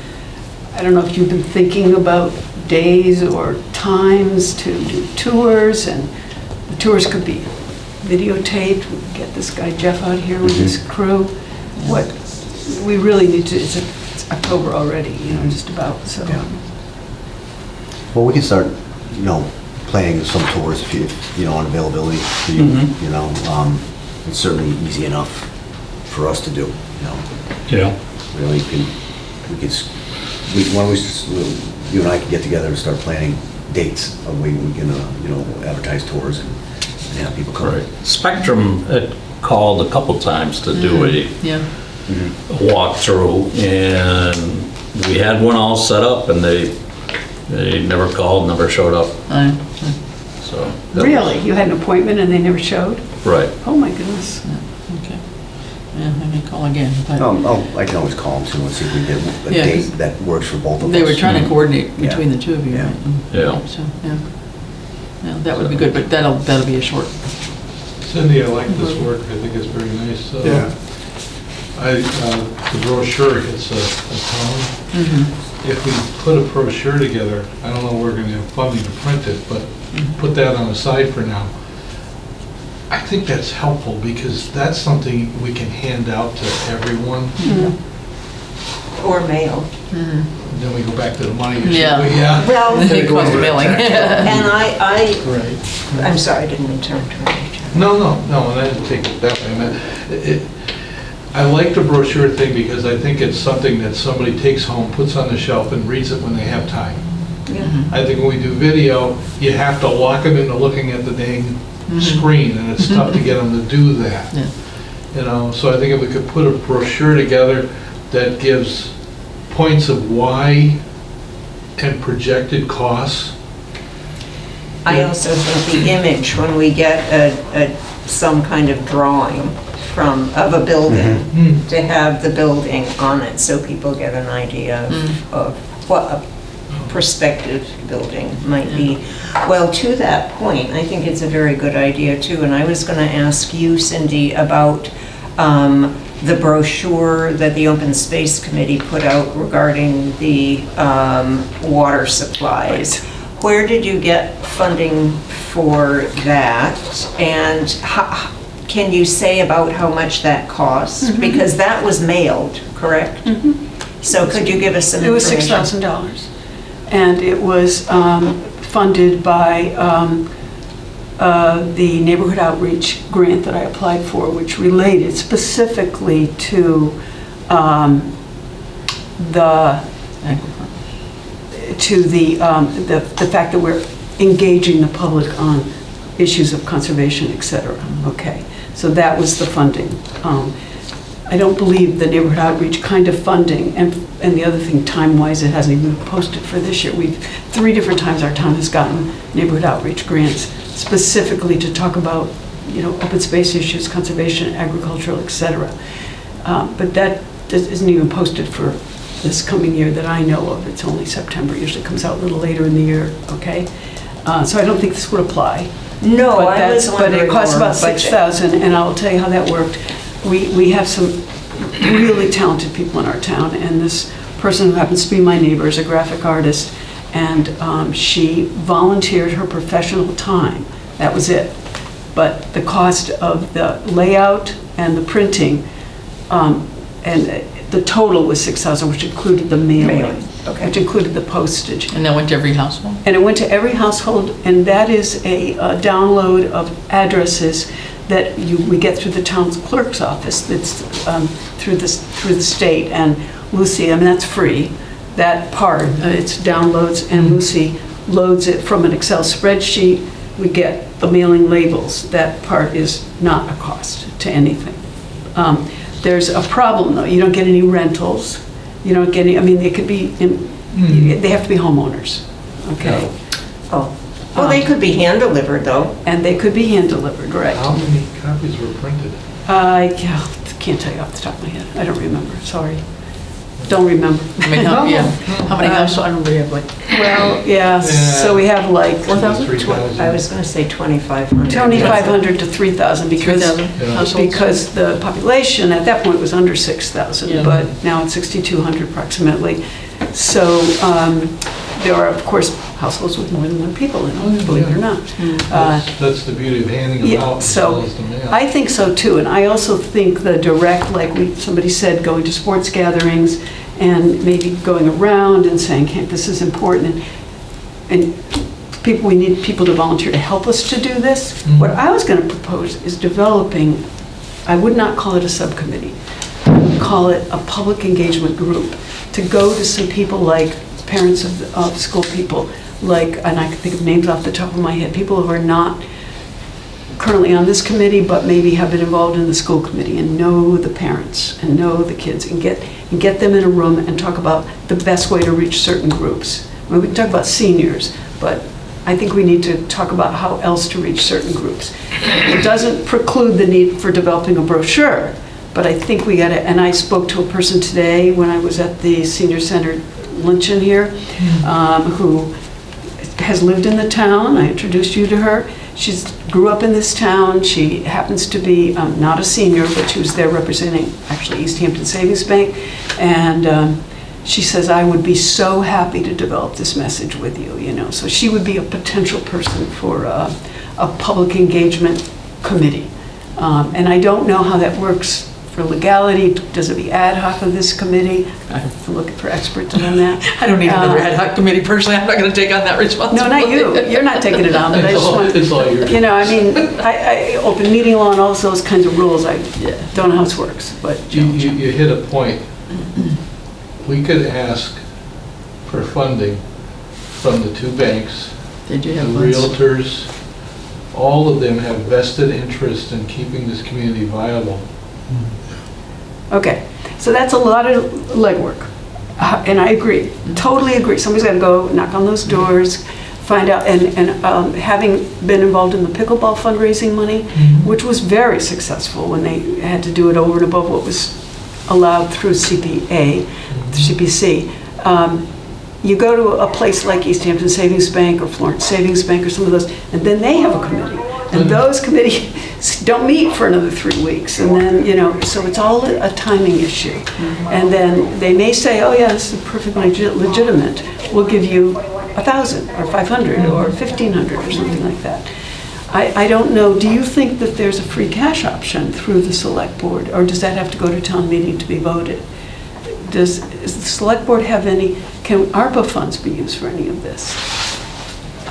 I don't know if you've been thinking about days or times to do tours, and the tours could be videotaped. We can get this guy Jeff out here with his crew. What we really need to, it's October already, you know, just about, so. Well, we can start, you know, planning some tours if you know, on availability for you, you know. It's certainly easy enough for us to do, you know. Yeah. Really, why don't we you and I can get together and start planning dates of when we can, you know, advertise tours and have people come. Right. Spectrum had called a couple times to do a walkthrough, and we had one all set up, and they never called, never showed up. So Really? You had an appointment and they never showed? Right. Oh my goodness. okay. Yeah, I may call again. But I can always call them too and see if we get a date that works for both of us. they were trying to coordinate between the two of you, right? Yeah. So, yeah, that would be good, but that'll be a short. Cindy, I like this work. I think it's very nice. Yeah. The brochure hits a tone. If we put a brochure together, I don't know if we're going to have funding to print it, but put that on the side for now. I think that's helpful because that's something we can hand out to everyone. Or mail. And then we go back to the money issue. Yeah. But yeah. Well, It costs a mailing. and Right. I'm sorry, I didn't mean to interrupt you. No, and I didn't take it that way. I meant, I like the brochure thing because I think it's something that somebody takes home, puts on the shelf, and reads it when they have time. Yeah. I think when we do video, you have to lock them into looking at the dang screen, and it's tough to get them to do that. Yeah. You know, so I think if we could put a brochure together that gives points of why and projected costs. I also think the image, when we get some kind of drawing of a building, to have the building on it so people get an idea of what a prospective building might be. Well, to that point, I think it's a very good idea too, and I was going to ask you, Cindy, about the brochure that the Open Space Committee put out regarding the water supplies. Where did you get funding for that? And can you say about how much that cost? Because that was mailed, correct? So could you give us some It was information? $6,000. And it was funded by the neighborhood outreach grant that I applied for, which related specifically to the fact that we're engaging the public on issues of conservation, et cetera. Okay, so that was the funding. I don't believe the neighborhood outreach kind of funding, and the other thing, time-wise, it hasn't even been posted for this year. 3 different times our town has gotten neighborhood outreach grants specifically to talk about, open space issues, conservation, agricultural, et cetera. But that isn't even posted for this coming year that I know of. It's only September, usually comes out a little later in the year, okay? So I don't think this would apply. No, But it costs about $6,000, and I'll tell you how that worked. We have some really talented people in our town, and this person who happens to be my neighbor is a graphic artist, and she volunteered her professional time. That was it. But the cost of the layout and the printing, and the total was $6,000, which included the mailing, Okay. which included the postage. And that went to every household? And it went to every household, and that is a download of addresses that we get through the town's clerk's office. That's through the state. And Lucy, that's free. That part, it's downloads, and Lucy loads it from an Excel spreadsheet. We get the mailing labels. That part is not a cost to anything. There's a problem though. You don't get any rentals. You don't get any. They could be. They have to be homeowners. Okay. Oh. Well, they could be hand-delivered, though. And they could be hand-delivered, right. How many copies were printed? I can't tell you off the top of my head. I don't remember, sorry. Don't remember. How many households? I remember you have like... Well, yeah, so we have like 4,000? 3,000. I was going to say 2,500. 2,500 to 3,000 because 3,000 households? because the population at that point was under 6,000, Yeah. but now it's 6,200 approximately. So there are, of course, households with more than 1 people in them, believe it or not. That's the beauty of handing them out as well So as the mail. I think so too, and I also think the direct, like somebody said, going to sports gatherings and maybe going around and saying, hey, this is important, and we need people to volunteer to help us to do this. What I was going to propose is developing, I would not call it a subcommittee, I would call it a public engagement group, to go to some people like parents of school people, and I can think of names off the top of my head, people who are not currently on this committee, but maybe have been involved in the school committee and know the parents and know the kids, and get them in a room and talk about the best way to reach certain groups. We can talk about seniors, but I think we need to talk about how else to reach certain groups. It doesn't preclude the need for developing a brochure, but I think we got to, and I spoke to a person today when I was at the senior center luncheon here, who has lived in the town. I introduced you to her. She grew up in this town. She happens to be not a senior, but she was there representing actually East Hampton Savings Bank. And she says, I would be so happy to develop this message with you, So she would be a potential person for a public engagement committee. And I don't know how that works for legality. Does it be ad hoc of this committee? I have to look for experts on that. I don't need another ad hoc committee personally. I'm not going to take on that No, responsibility. not you. You're not taking it on, but I just want, It's all yours. you know, I mean, I open meeting law and all those kinds of rules, I don't know how this works, but. You hit a point. We could ask for funding from the two banks, They do the have funds. realtors. All of them have vested interest in keeping this community viable. Okay, so that's a lot of legwork, and I agree, totally agree. Somebody's got to go knock on those doors, find out, and having been involved in the pickleball fundraising money, which was very successful when they had to do it over and above what was allowed through CPC. You go to a place like East Hampton Savings Bank or Florence Savings Bank or some of those, and then they have a committee. And those committees don't meet for another 3 weeks. And then, you know, so it's all a timing issue. And then they may say, oh yeah, this is perfectly legitimate. We'll give you 1,000 or 500 or 1,500 or something like that. I don't know, do you think that there's a free cash option through the select board? Or does that have to go to town meeting to be voted? Does the select board have any, can ARPA funds be used for any of this?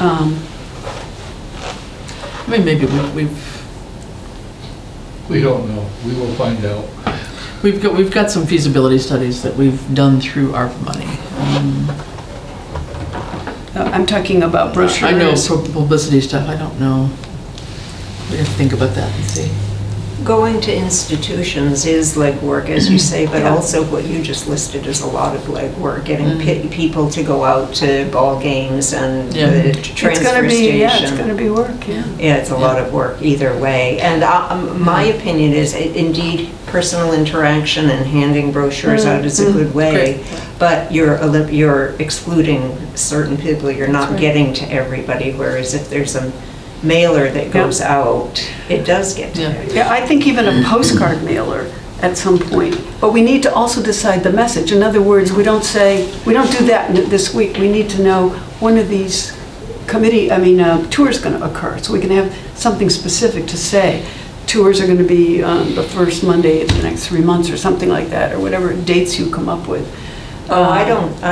I mean, maybe We don't know. We will find out. we've got some feasibility studies that we've done through ARPA money. I'm talking about brochures. I know publicity stuff. I don't know. We have to think about that and see. Going to institutions is legwork, as you say, but Yeah. also what you just listed is a lot of legwork, getting people to go out to ball games and Yeah. the It's transfer gonna be, station. yeah, it's gonna be work, yeah. Yeah, it's a lot of work either way. And my opinion is, indeed, personal interaction and handing brochures out is a good way, Great. but you're excluding certain people. You're That's not right. getting to everybody, whereas if there's a mailer that goes out, it does get to Yeah. everybody. Yeah, I think even a postcard mailer at some point, but we need to also decide the message. In other words, we don't do that this week. We need to know when of these tours going to occur, so we can have something specific to say. Tours are going to be the first Monday of the next 3 months or something like that, or whatever dates you come up with. Oh, I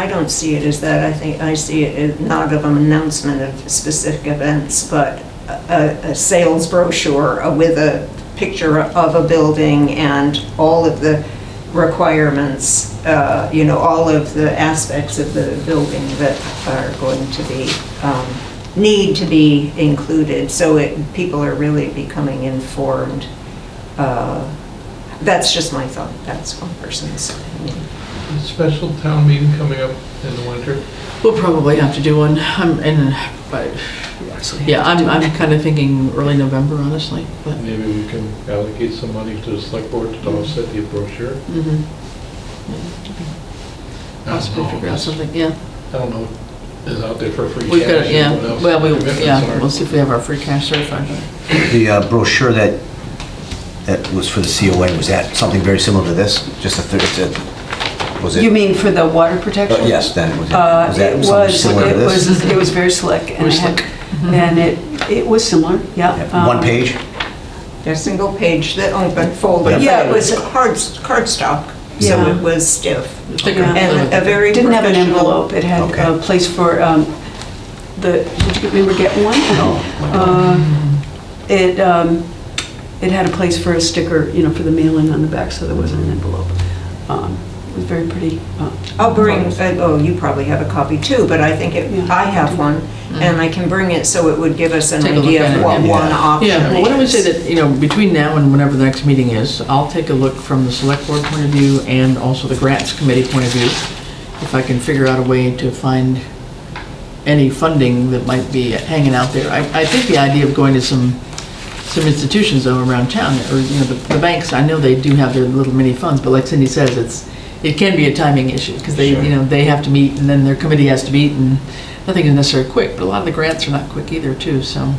don't see it as that. I see it as not of an announcement of specific events, but a sales brochure with a picture of a building and all of the requirements, all of the aspects of the building that are going to be, need to be included. So people are really becoming informed. That's just my thought. That's one person's opinion. A special town meeting coming up in the winter. We'll probably have to do one. I'm kind of thinking early November, honestly. But Maybe we can allocate some money to the select board to offset the brochure. possibly figure out something. Yeah, I don't know what is out there for free we've got cash. it. Yeah. or what else Well, the commitments are. we'll see if we have our free cash certified. The brochure that was for the COA, was that something very similar to this? Just was it? You mean for the water protection? Yes, then was It that something similar to this? It was very slick. And was it had- slick. And it was similar, yeah. One page? A single page that unfolded. Yeah, It was cardstock, so Yeah. it was stiff. Thicker. Yeah. And a very Didn't have an professional- envelope. It had Okay. a place for did you remember getting one? No. It had a place for a sticker, for the mailing on the back, so there wasn't an envelope. It was very pretty. I'll bring, you probably have a copy too, but I think Yeah. I have one, and I can bring it so it would give us an Take a look idea at of it, what yeah. one option Yeah, well, why don't we say is. that, between now and whenever the next meeting is, I'll take a look from the select board point of view and also the grants committee point of view, if I can figure out a way to find any funding that might be hanging out there. I think the idea of going to some institutions though around town, or, the banks, I know they do have their little mini funds, but like Cindy says, it can be a timing issue, because they, Sure. they have to meet, and then their committee has to meet, and nothing is necessarily quick, but a lot of the grants are not quick either, too, so.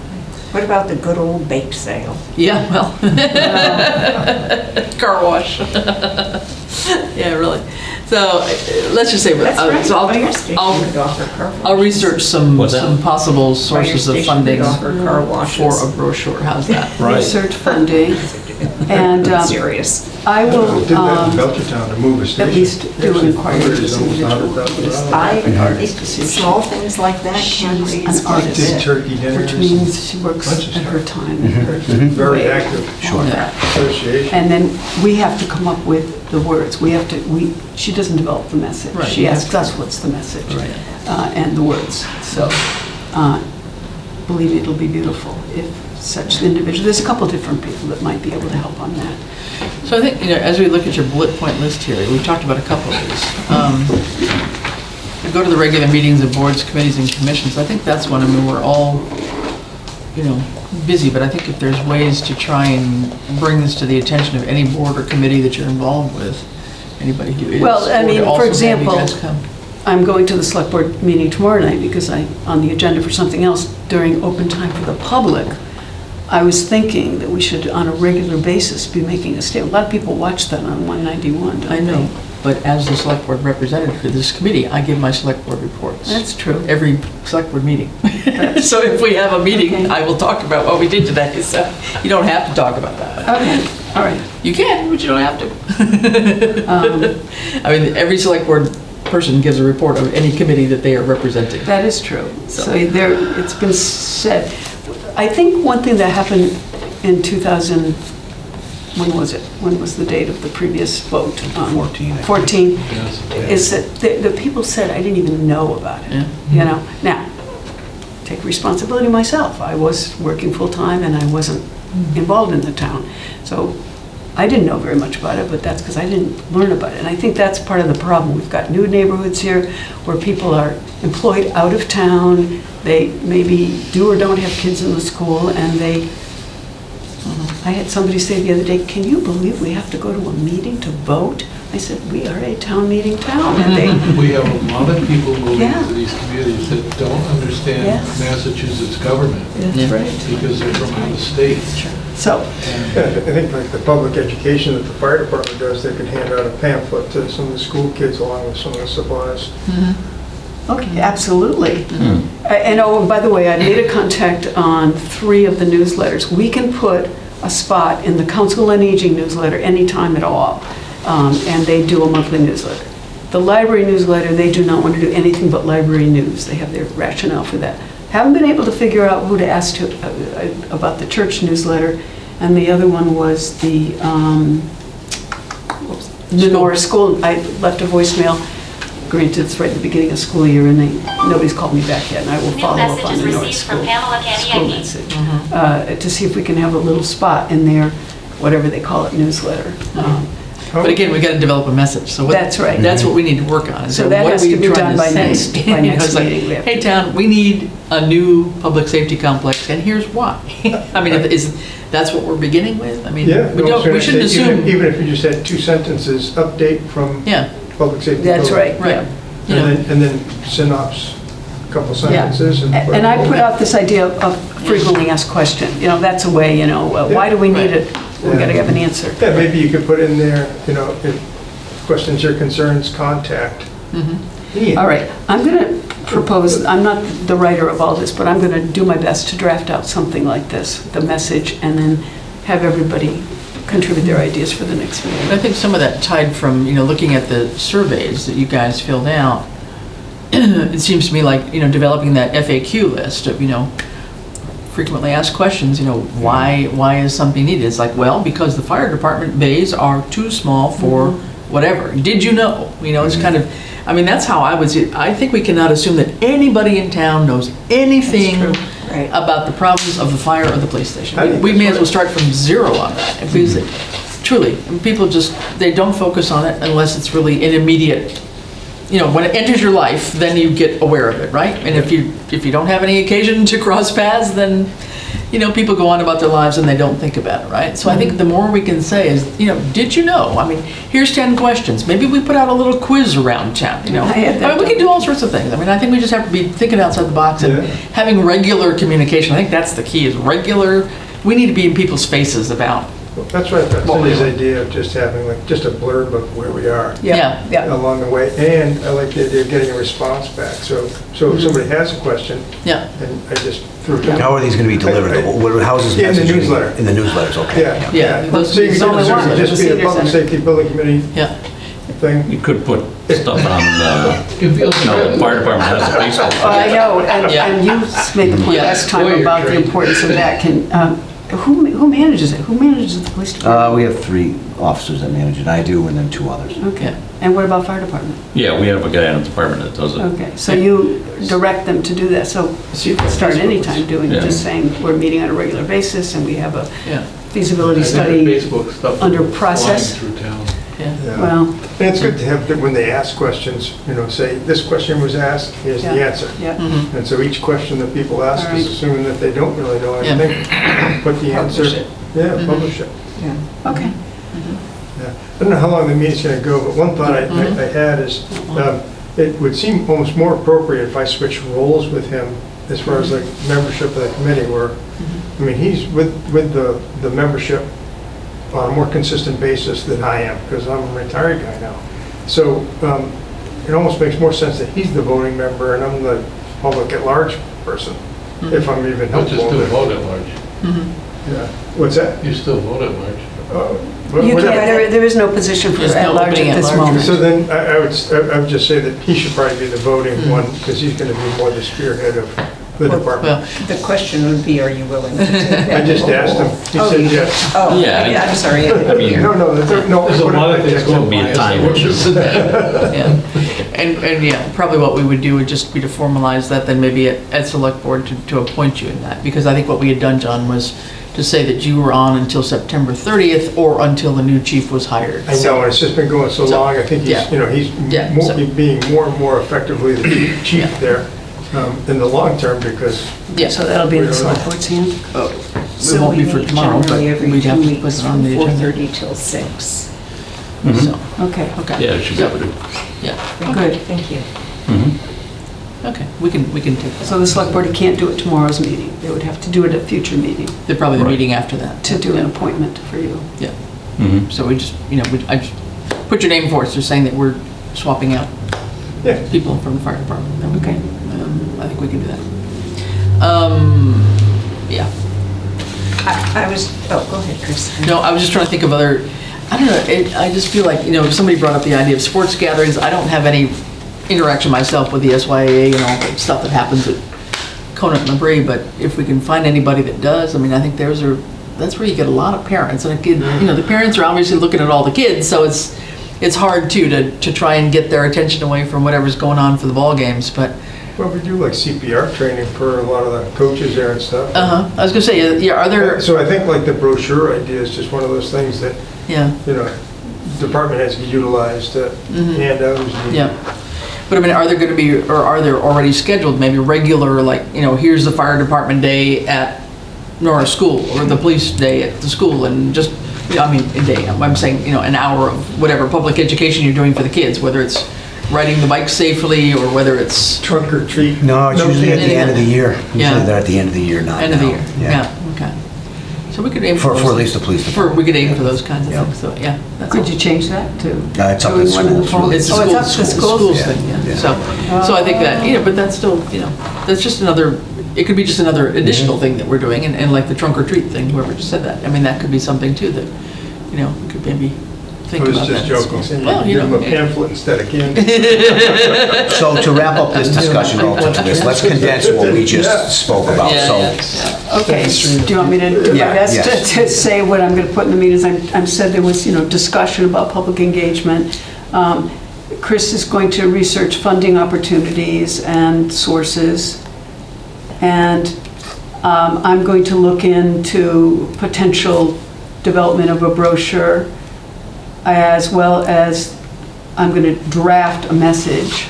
What about the good old bake sale? Yeah, well, car wash. Yeah, really. So let's just say, so I'll research some What's that? some possible sources of funding Car for washes. a brochure. How's that? Right. Research funding, and Serious. I will Did that in Belchertown to move a station. at least do an inquiry into this Almost individual. Small things like that can She's raise an artist, Big turkey dinners. which means she works Bunch of at her stuff. time and her Very way. active Yeah. association. And then we have to come up with the words. She doesn't develop the message. Right, She you have asks us what's the message Right. and the words. So believe me, it'll be beautiful if such individual, there's a couple different people that might be able to help on that. So I think, as we look at your bullet point list here, we've talked about a couple of these. We go to the regular meetings of boards, committees, and commissions. I think that's one. I mean, we're all, busy, but I think if there's ways to try and bring this to the attention of any board or committee that you're involved with, anybody who is. Well, I or to mean, also for have you example, guys come. I'm going to the select board meeting tomorrow night because on the agenda for something else during open time for the public, I was thinking that we should, on a regular basis, be making a statement. A lot of people watch that on 191, don't I they? know, but as the select board representative for this committee, I give my select board reports. That's true. Every select board meeting. So if we have a meeting, Okay. I will talk about what we did today, so you don't have to talk about that. Okay, all right. You can, but you don't have to. I mean, every select board person gives a report of any committee that they are representing. That is true. So- So it's been said. I think one thing that happened in 2000, when was it? When was the date of the previous vote? 14, I think. 14, Yes. is that the people said, I didn't even know about it. Yeah. Now, take responsibility myself. I was working full-time and I wasn't involved in the town. So I didn't know very much about it, but that's because I didn't learn about it. And I think that's part of the problem. We've got new neighborhoods here where people are employed out of town. They maybe do or don't have kids in the school, and I had somebody say the other day, can you believe we have to go to a meeting to vote? I said, we are a town meeting town. And they, We have a lot of people moving Yeah. into these communities that don't understand Yes. Massachusetts government that's right. because they're from out of state. So, Yeah, I think like the public education that the fire department does, they could hand out a pamphlet to some of the school kids along with some of the supplies. okay, absolutely. And oh, by the way, I made a contact on 3 of the newsletters. We can put a spot in the Council on Aging newsletter anytime at all, and they do a monthly newsletter. The library newsletter, they do not want to do anything but library news. They have their rationale for that. Haven't been able to figure out who to ask to about the church newsletter, and the other one was the Lenore School. I left a voicemail. Granted, it's right at the beginning of school year, and nobody's called me back yet, and I will New follow up message on is the North received School from Pamela school Kaniecki. message, to see if we can have a little spot in their, whatever they call it, newsletter. But again, we got to develop a message, so. That's right. That's what we need to work on. So that what has are we to be trying done by say? next- by You know, next it's like, meeting we have hey, to- town, we need a new public safety complex, and here's why. I mean, that's what we're beginning with? I mean, Yeah. we no, I was don't, we gonna shouldn't say, assume. Even if you just had 2 sentences, update from Yeah, public safety. That's code. right, right. yeah. You know, And then synopsis, a couple Yeah. sentences. And I put out this idea of frequently asked question. That's a way, why do we need it? We gotta have an answer. Yeah, maybe you could put in there, if questions or concerns, contact. Yeah. All right, I'm going to propose, I'm not the writer of all this, but I'm going to do my best to draft out something like this, the message, and then have everybody contribute their ideas for the next And meeting. I think some of that tied from, looking at the surveys that you guys filled out, it seems to me like, developing that FAQ list of, frequently asked questions, why is something needed? It's like, well, because the fire department bays are too small for whatever. Did you know? It's kind of, that's how I would see it. I think we cannot assume that anybody in town knows anything That's true. Right. about the problems of the fire or the police station. I think We that's may as well right. start from zero on that. Because truly, people just, they don't focus on it unless it's really an immediate, when it enters your life, then you get aware of it, right? And if you don't have any occasion to cross paths, then, people go on about their lives and they don't think about it, right? So I think the more we can say is, did you know? Here's 10 questions. Maybe we put out a little quiz around town, I had that we can do all sorts of things. I think we just have to be thinking outside the box and Yeah. having regular communication. I think that's the key, is regular, we need to be in people's faces about That's right, that's Cindy's idea of just having like, just a blurb of where we are Yeah. along the way. And I like the idea of getting a response back. So if somebody has a question, Yeah. and I just threw it in. How are these going to be delivered? How's this In the message? newsletter. In the newsletters, okay. Yeah, those- So you it's can only one. just be a Senior public center. safety building committee Yeah. thing. You could put stuff on, It feels the fire department has a Facebook Well, I page. know, and Yeah. and you made the point Yeah. last time Lawyer about the trained. importance of that. Who manages it? Who manages the police department? We have 3 officers that manage it. I do, and then 2 others. Okay, and what about fire department? Yeah, we have a guy in the department that does it. Okay, so you direct them to do that, so you can start anytime doing it, Yeah. just saying, we're meeting on a regular basis, and we have a Yeah. feasibility I think study. Facebook stuff under flying process. through town. Yeah. Yeah. Well, And it's good to have, when they ask questions, say, this question was asked, here's the Yeah. answer. yeah, Mhm. And so each question that people ask All right. is assuming that they don't really know Yeah. anything, put the answer. Publish it. Yeah, publish it. okay. Yeah. I don't know how long the meeting's gonna go, but one thought I had is, it would seem almost more appropriate if I switched roles with him as far as like membership of the committee, where, I mean, he's with the membership on a more consistent basis than I am, because I'm a retired guy now. So it almost makes more sense that he's the voting member and I'm the public at large person, if I'm even But you helpful. still vote at large. Yeah. What's that? You still vote at large. You Whatever. can't, there is no position for There's no at large opening at at this large. moment. So then I would just say that he should probably be the voting one, because he's going to be more the spearhead of the department. Well, The question would be, are you willing to take that? I just asked him, he Oh, said you did? yes. Oh, Yeah, I'm sorry. I mean, No, no, no. There's a lot of things It'll going be a by. time issue. yeah. And yeah, probably what we would do would just be to formalize that, then maybe at select board to appoint you in that. Because I think what we had done, John, was to say that you were on until September 30th or until the new chief was hired. I know, and it's just been going so So, long, I think yeah. he's Yeah, more- so- being more and more effectively the chief Yeah. there in the long term, because Yeah, So that'll be in the select board's hand? it won't be for tomorrow, but Generally every we'd have 2 to put weeks it on from the agenda. 4:30 till 6. So, Okay, okay. Yeah, it should be able to. Yeah, good. Thank you. okay, we can take that. So the select board can't do it tomorrow's meeting. They would have to do it at a future meeting They're probably the Right. meeting after that. to do an Yeah. appointment for you. Yeah, Mhm. so we just, I just put your name for it, so saying that we're swapping out yeah. people from the fire department. Okay. I think we can do that. Yeah. I was, oh, go ahead, Chris. No, I was just trying to think of other, I don't know, I just feel like, somebody brought up the idea of sports gatherings. I don't have any interaction myself with the SYAA and all the stuff that happens at Conant and LaBrie, but if we can find anybody that does, I mean, I think that's where you get a lot of parents. And a kid, the parents are obviously looking at all the kids, so it's hard too to try and get their attention away from whatever's going on for the ball games, but, Well, we do like CPR training for a lot of the coaches there and stuff. I was gonna say, yeah, are there, So I think like the brochure idea is just one of those things that, yeah. department heads can utilize to hand out. Yeah. But I mean, are there going to be, or are there already scheduled, maybe regular, like, here's the fire department day at Norris School, or the police day at the school, and just, a day, I'm saying, an hour of whatever public education you're doing for the kids, whether it's riding the bike safely, or whether it's Trunk or treat. No, it's usually at the end of the year. Yeah. Usually they're at the end of the year, not end of the now. year. Yeah, okay. So we could aim for For those at least the police things. department. We could aim for those kinds of Yeah. things, so, yeah. that's Could all. you change that to? It's up to doing one in the schools, fall? really. It's Oh, it's up to the schools? schools Yeah, thing, yeah. yeah. So I think that, but that's still, that's just another, it could be just another additional thing that we're doing, and like the trunk or treat thing, whoever just said that. I mean, that could be something too that, we could maybe I think was about that. just joking, saying Well, you give them a yeah. pamphlet instead of candy. So to wrap up this discussion relative to this, let's condense what we just spoke about. Yeah, So yeah. Okay, do you want me to do my Yeah, best yes. to say what I'm going to put in the meetings? I said there was, discussion about public engagement. Chris is going to research funding opportunities and sources. And I'm going to look into potential development of a brochure, as well as I'm going to draft a message.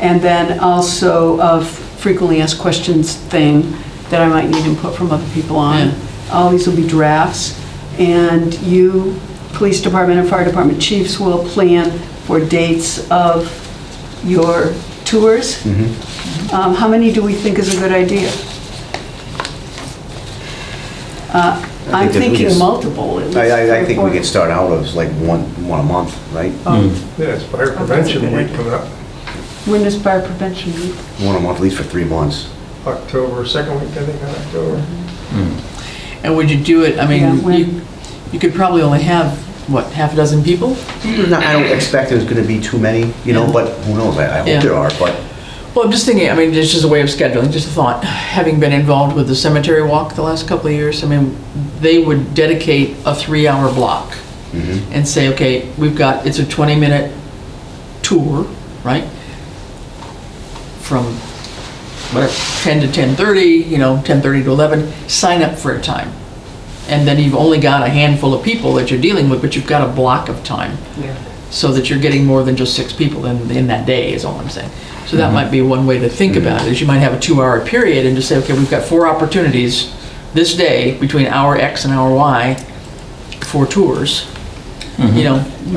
And then also a frequently asked questions thing that I might need input from other people on. Yeah. All these will be drafts. And you, police department and fire department chiefs, will plan for dates of your tours. How many do we think is a good idea? I'm think that we thinking just- multiple. at least I three or think we four. could start out as like one a month, right? Yeah, it's fire prevention week coming up, When is fire prevention week? One a month, at least for 3 months. October, second week, I think, in October. And would you do it, I Yeah, mean, when? you could probably only have, what, half a dozen people? No, I don't expect there's gonna be too many, you know, Yeah. but who knows, I Yeah. hope there are, but Well, I'm just thinking, I mean, it's just a way of scheduling, just a thought. Having been involved with the cemetery walk the last couple of years, I mean, they would dedicate a 3-hour block and say, okay, it's a 20-minute tour, right? From whatever, 10 to 10:30, 10:30 to 11, sign up for a time. And then you've only got a handful of people that you're dealing with, but you've got a block of time. So that you're getting more than just 6 people in that day, is all I'm saying. So that might be one way to think about it, is you might have a 2-hour period and just say, okay, we've got 4 opportunities this day between hour X and hour Y for tours, you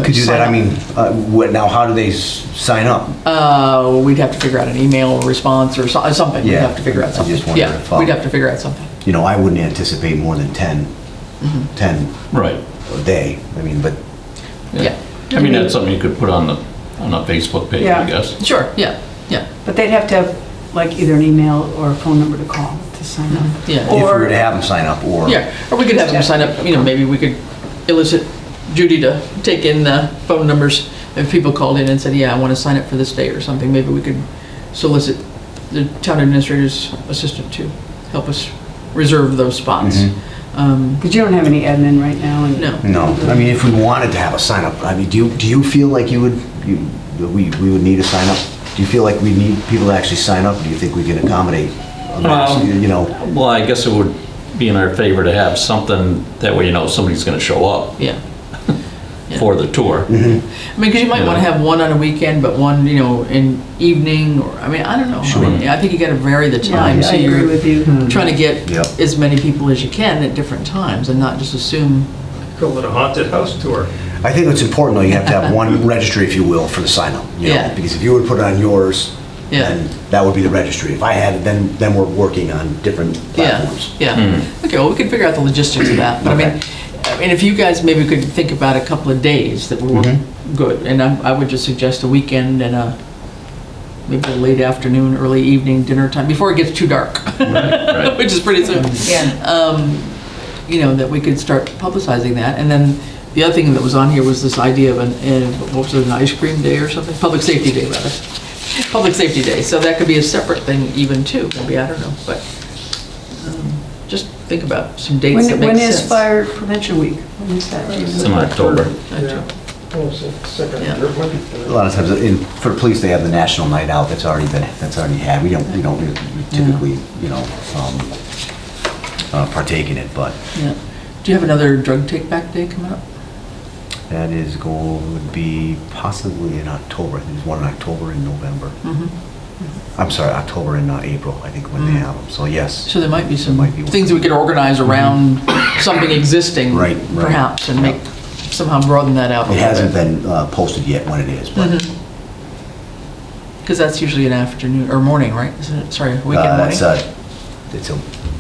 could do sign that, I up. mean, now, how do they sign up? We'd have to figure out an email response or something. We'd Yeah, have to figure out I something. just wonder Yeah, if, we'd have to figure out something. You know, I wouldn't anticipate more than 10 Right. a day, I mean, but Yeah, I mean, that's something you could put on a Facebook page, Yeah. I guess. sure, yeah, But they'd have to have like either an email or a phone number to call to sign up. yeah. if we were Or, to have them sign up, or... Yeah, or we could have them sign up, maybe we could elicit Judy to take in phone numbers. If people called in and said, yeah, I want to sign up for this day or something, maybe we could solicit the town administrator's assistant to help us reserve those spots. because you don't have any admin right now. And No. No, I mean, if we wanted to have a sign up, I mean, do you feel like we would need a sign up? Do you feel like we need people to actually sign up? Do you think we can accommodate, you know? Well, I guess it would be in our favor to have something, that way somebody's gonna show up Yeah. for the tour. I mean, because you might want to have one on a weekend, but one, in evening, or, I mean, I don't know. Sure. I mean, I think you got to vary the Yeah, time. So I agree with you. trying to get Yep. as many people as you can at different times and not just assume, Call it a haunted house tour. I think it's important, though, you have to have one registry, if you will, for the sign up. You know? Yeah. Because if you were to put it on yours, Yeah. then that would be the registry. If I had it, then we're working on different platforms. yeah. Okay, well, we can figure out the logistics of that. But Okay. I mean, if you guys maybe could think about a couple of days that were good, and I would just suggest a weekend and maybe a late afternoon, early evening dinner time, before it gets too dark, Right. which is pretty soon. Yeah. That we could start publicizing that. And then the other thing that was on here was this idea of what was it, an ice cream day or something? Public safety day, rather. Public safety day. So that could be a separate thing even too, maybe, I don't know. But just think about some dates that make When sense. is fire prevention week? When is that? It's in October. Yeah. Oh, it's the second, Yeah. third one. A lot of times, for the police, they have the national night out that's already had. We don't typically, partake in it, but Yeah. Do you have another drug take-back day coming up? that is would be possibly in October. I think there's one in October and November. I'm sorry, October and April, I think, when they have them. So yes, So there might be some Might be one. things that we could organize around something existing. Right. Perhaps, and somehow broaden that out a it little hasn't bit. been posted yet when it is, but Because that's usually an afternoon, or morning, right? Isn't it? Sorry, weekend morning? it's a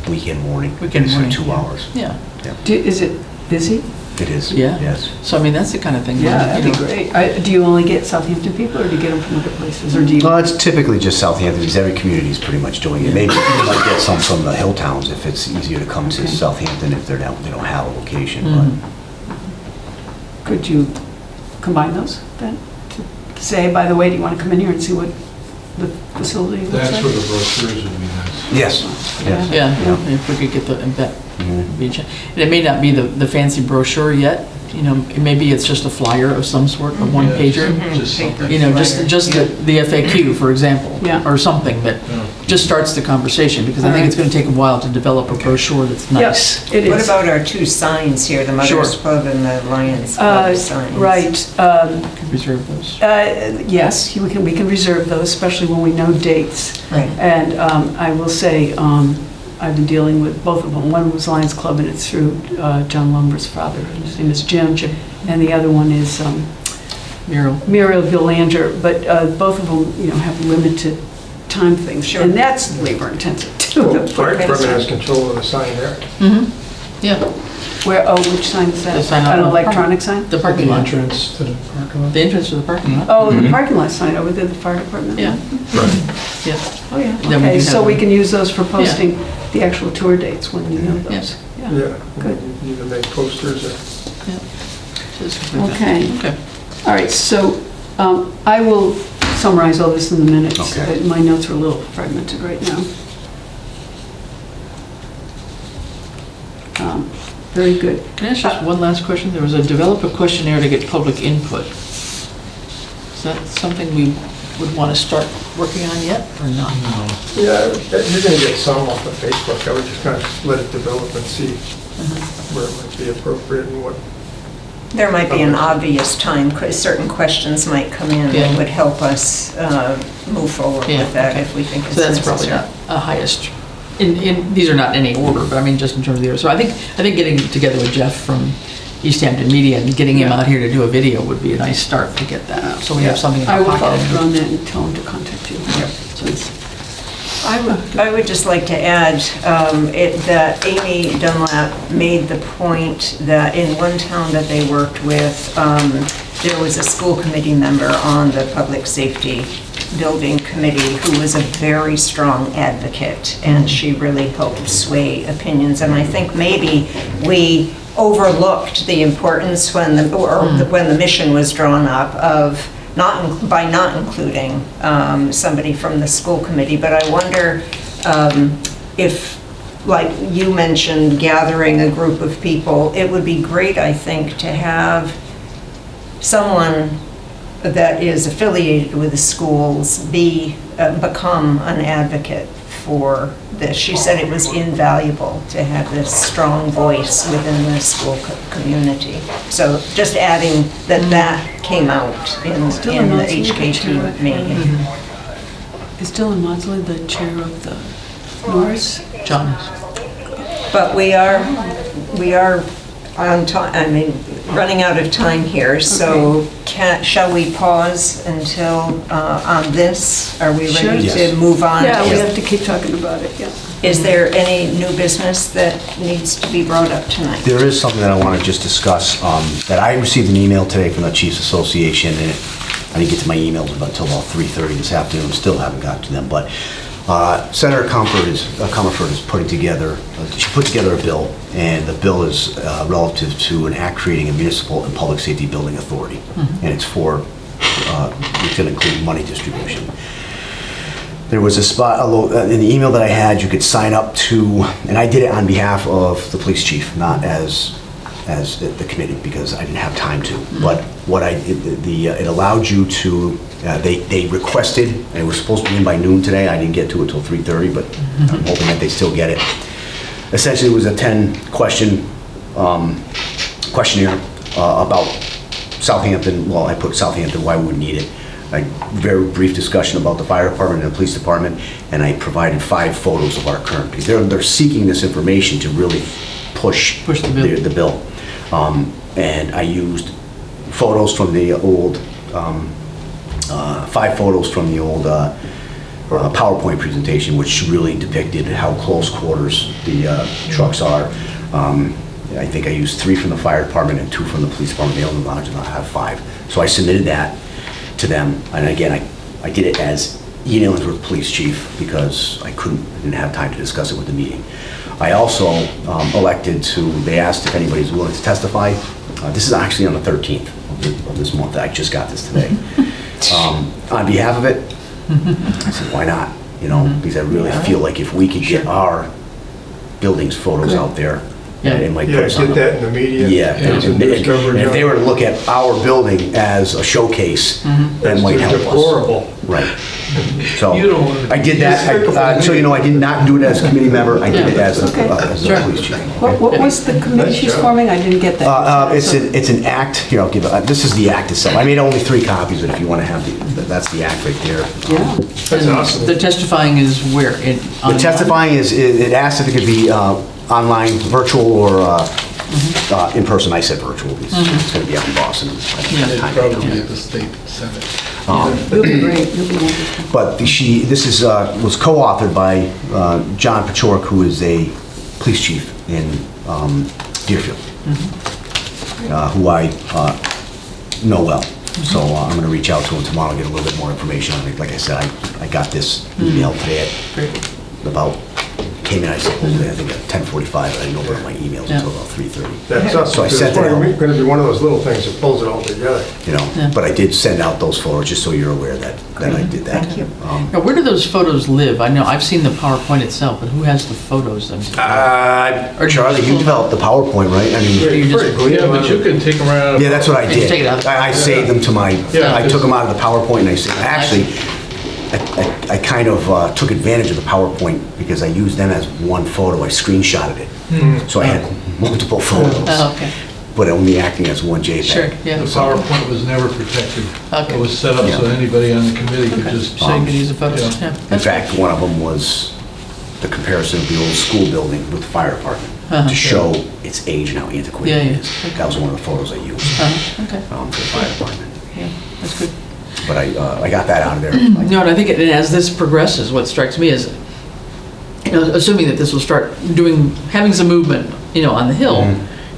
weekend morning. Weekend It's morning, for 2 yeah. hours. Yeah. Is it busy? It is. Yeah. Yes. So, I mean, that's the kind of thing. Yeah, where, that'd be great. Do you only get Southampton people, or do you get them from other places, or do you? Well, it's typically just Southampton, because every community is pretty much doing it. Maybe you might get some from the hill towns if it's easier to come to Southampton if they don't have a location, Could you combine those then? To say, by the way, do you want to come in here and see what the facility looks like? That's where the brochures would be nice. but yes, yes. Yeah, Yeah. if we could get that Mhm. beach. And it may not be the fancy brochure yet, maybe it's just a flyer of some sort, a one pager. Just something. Just the FAQ, for example, Yeah. or something that Yeah. just starts the conversation, because I think it's going to take a while to develop a brochure that's nice. Yes, it is. What about our 2 signs here, the Sure. Mother's Club and the Lions Club signs? Right. Could reserve those. Yes, we can reserve those, especially when we know dates. Right. And I will say, I've been dealing with both of them. One was Lions Club, and it's through John Lumber's father. His name is Jim. And the other one is Muriel Villanger. But both of them, have limited time things. Sure. And that's labor intensive too. Well, Fire department has control of the sign there. Yeah. Where, which sign is that? The sign on An the electronic sign? The The parking lot. entrance to the parking lot. The entrance to the parking lot. Oh, the parking lot sign over there, the fire department? Yeah. Yeah. Oh, yeah, Then we okay, do so have we them. can use those for posting the actual tour dates when you know those. Yeah, Good. you can make posters or... Just like that. Okay. Okay. All right, so I will summarize all this in the minutes. Okay. My notes are a little fragmented right now. Very good. Can I ask just one last question? There was a developer questionnaire to get public input. Is that something we would want to start working on yet, or not? Yeah, you're gonna get some off of Facebook. I would just kind of let it develop and see where it might be appropriate and what. There might be an obvious time, because certain questions might come in Yeah. that would help us move forward Yeah, with that okay. if we think it's So necessary. that's probably not a highest, these are not in any order, but I mean, just in terms of the order. So I think getting together with Jeff from East Hampton Media and getting him out here to do a video would be a nice start to get that out. So we have something in I our will follow pocket. through on that and tell him to contact you. So it's- I would just like to add that Amy Dunlap made the point that in one town that they worked with, there was a school committee member on the public safety building committee who was a very strong advocate, and she really helped sway opinions. And I think maybe we overlooked the importance when the mission was drawn up of by not including somebody from the school committee. But I wonder if, like you mentioned, gathering a group of people, it would be great, I think, to have someone that is affiliated with the schools become an advocate for this. She said it was invaluable to have this strong voice within the school community. So just adding that came out in the HKT meeting. Is Dylan Maudsley the chair of the Norris? John. But we are on time, running out of time here, so shall we pause until, on this? Are we Sure. ready Yes. to move on? Yeah, we have to keep talking about it, yeah. Is there any new business that needs to be brought up tonight? There is something that I want to just discuss, that I received an email today from the Chiefs Association, and I didn't get to my emails until about 3:30 this afternoon, still haven't gotten to them, but Senator Comerford is putting together, she put together a bill, and the bill is relative to an act creating a municipal and public safety building authority, and it's going to include money distribution. There was a spot, in the email that I had, you could sign up to, and I did it on behalf of the police chief, not as the committee, because I didn't have time to. But what it allowed you to, they requested, and it was supposed to be in by noon today. I didn't get to it till 3:30, but I'm hoping that they still get it. Essentially, it was a 10-question questionnaire about Southampton. Well, I put Southampton, why we would need it. A very brief discussion about the fire department and the police department, and I provided 5 photos of our current, because they're seeking this information to really push the bill. And I used photos from the old, 5 photos from the old PowerPoint presentation, which really depicted how close quarters the trucks are. I think I used 3 from the fire department and 2 from the police department. They only allowed to have 5. So I submitted that to them, and again, I did it as emailing with the police chief because I didn't have time to discuss it with the meeting. I also elected to, they asked if anybody's willing to testify. This is actually on the 13th of this month. I just got this today. On behalf of it, I said, why not? Because I really feel like if we could get our buildings photos out there, it might put us on Get that in the media. Yeah, It's a and news coverage if they on were to look at our building as a showcase, that might help us. Deplorable. Right. So, You don't want to- I did that, so I did not do it as a committee member, I did it as a Sure. police chief. What was the committee she's forming? I didn't get that. It's an act, here, I'll give it, this is the act itself. I made only 3 copies, but if you want to have that's the act right there. Yeah. That's awesome. The testifying is where? The testifying it asked if it could be online, virtual, or in person. I said virtual, because it's going to be up in Boston. I don't have time to Probably do at the state senate. You'll be great, you'll be wonderful. But this was co-authored by John Pachork, who is a police chief in Deerfield. who I know well. So I'm going to reach out to him tomorrow and get a little bit more information on it. Like I said, I got this email today at about, came in, I suppose, I think at 10:45. I didn't open up my emails until about 3:30. That's us. So I sent it out. It's going to be one of those little things that pulls it all together. You know, but I did send out those photos just so you're aware that I did that. Thank you. Now, where do those photos live? I know, I've seen the PowerPoint itself, but who has the photos themselves? Charlie, you developed the PowerPoint, right? I mean, Pretty clean. Yeah, but you can take them right out of. yeah, that's what I You take it did. out. I saved them to my, Yeah. I took them out of the PowerPoint and I saved, actually, I kind of took advantage of the PowerPoint because I used them as one photo. I screenshotted it. So I had multiple photos, Oh, okay. but only acting as one JPEG. Sure, yeah. The PowerPoint was never protected. Okay. It was set up so anybody on the committee could just. So you can use the photos, Yeah. yeah. In fact, one of them was the comparison of the old school building with the fire department to show its age and how antiquated Yeah, it yeah. is. That was one of the photos I used Okay, for the fire department. yeah, that's good. But I got that out of there. No, and I think as this progresses, what strikes me is, you know, assuming that this will start having some movement, you know, on the Hill,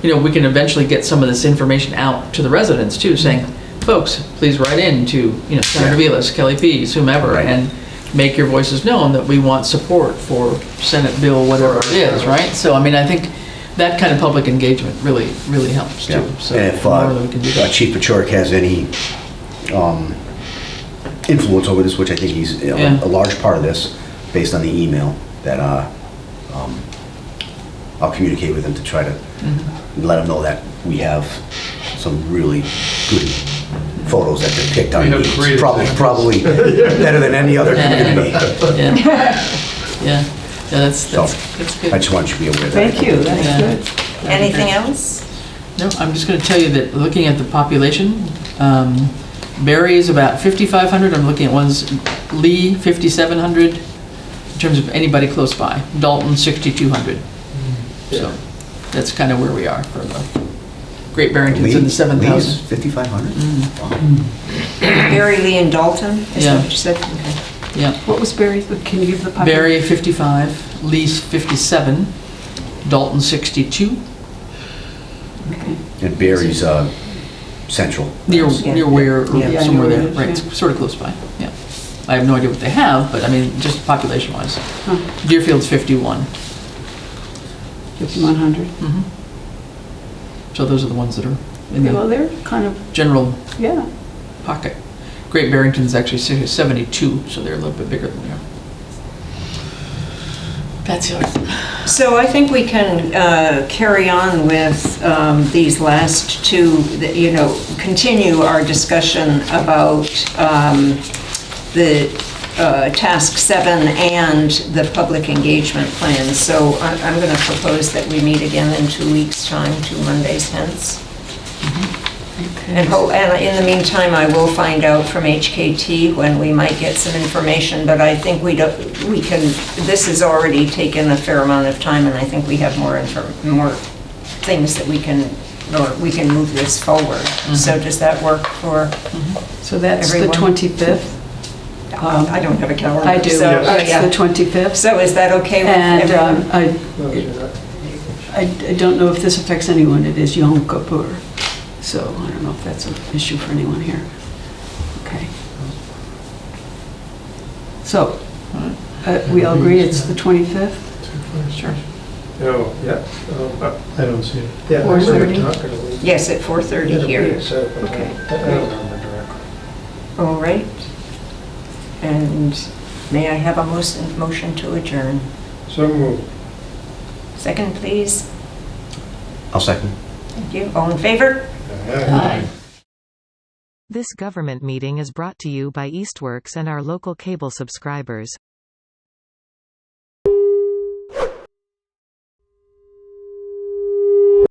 you know, we can eventually get some of this information out to the residents too, saying, folks, please write in to, you know, Senator Vilas, Kelly Pease, whomever, Right. and make your voices known that we want support for Senate Bill, whatever it is, right? So, I mean, I think that kind of public engagement really, really helps too. Yeah. So And if the more that we can do that. Chief Paciorek has any influence over this, which I think he's Yeah. a large part of this, based on the email, that I'll communicate with him to try to let him know that we have some really good photos that depict our We have needs. great Probably better than any other community. Yeah, that's So, good. I just want you to be aware of that. Thank you, that's Yeah. good. Anything else? No, I'm just going to tell you that looking at the population, Barry is about 5,500. I'm looking at one's Lee, 5,700, in terms of anybody close by. Dalton, 6,200. So that's kind of where we are for the Great Barrington's in the 7,000. 5,500? Barry, Lee, and Dalton, is Yeah. that what you said? Okay. Yeah. What was Barry's, can you give the population? Barry, 55, Lee's 57, Dalton, 62. And Barry's central. Near Ware, or Yeah. somewhere Yeah, there, near right, Ware, it's sort of close by, yeah. I have no idea what they have, but I mean, just population-wise. Huh. Deerfield's 51. 5,100. So those are the ones that are in Well, the they're kind of, general yeah. pocket. Great Barrington's actually 72, so they're a little bit bigger than we are. That's it. So I think we can carry on with these last two, you know, continue our discussion about the task 7 and the public engagement plan. So I'm going to propose that we meet again in 2 weeks' time, 2 Mondays hence. And in the meantime, I will find out from HKT when we might get some information, but I think this has already taken a fair amount of time, and I think we have more things that we can move this forward. So does that work for So that's the Everyone? 25th? I don't have a calendar. I do, so, it's yeah. the 25th. So is that okay with And everyone? I don't know if this affects anyone, it is Yom Kippur, so I don't know if that's an issue for anyone here. Okay. So, we all agree it's the 25th? Sure. Oh, yeah. I don't see it. Yeah, I remember 4:30? talking to Lee. Yes, at 4:30 here. Okay. I don't remember directly. All right. And may I have a motion to adjourn? So moved. Second, please. I'll second. Thank you. All in favor? Aye. This government meeting is brought to you by Eastworks and our local cable subscribers.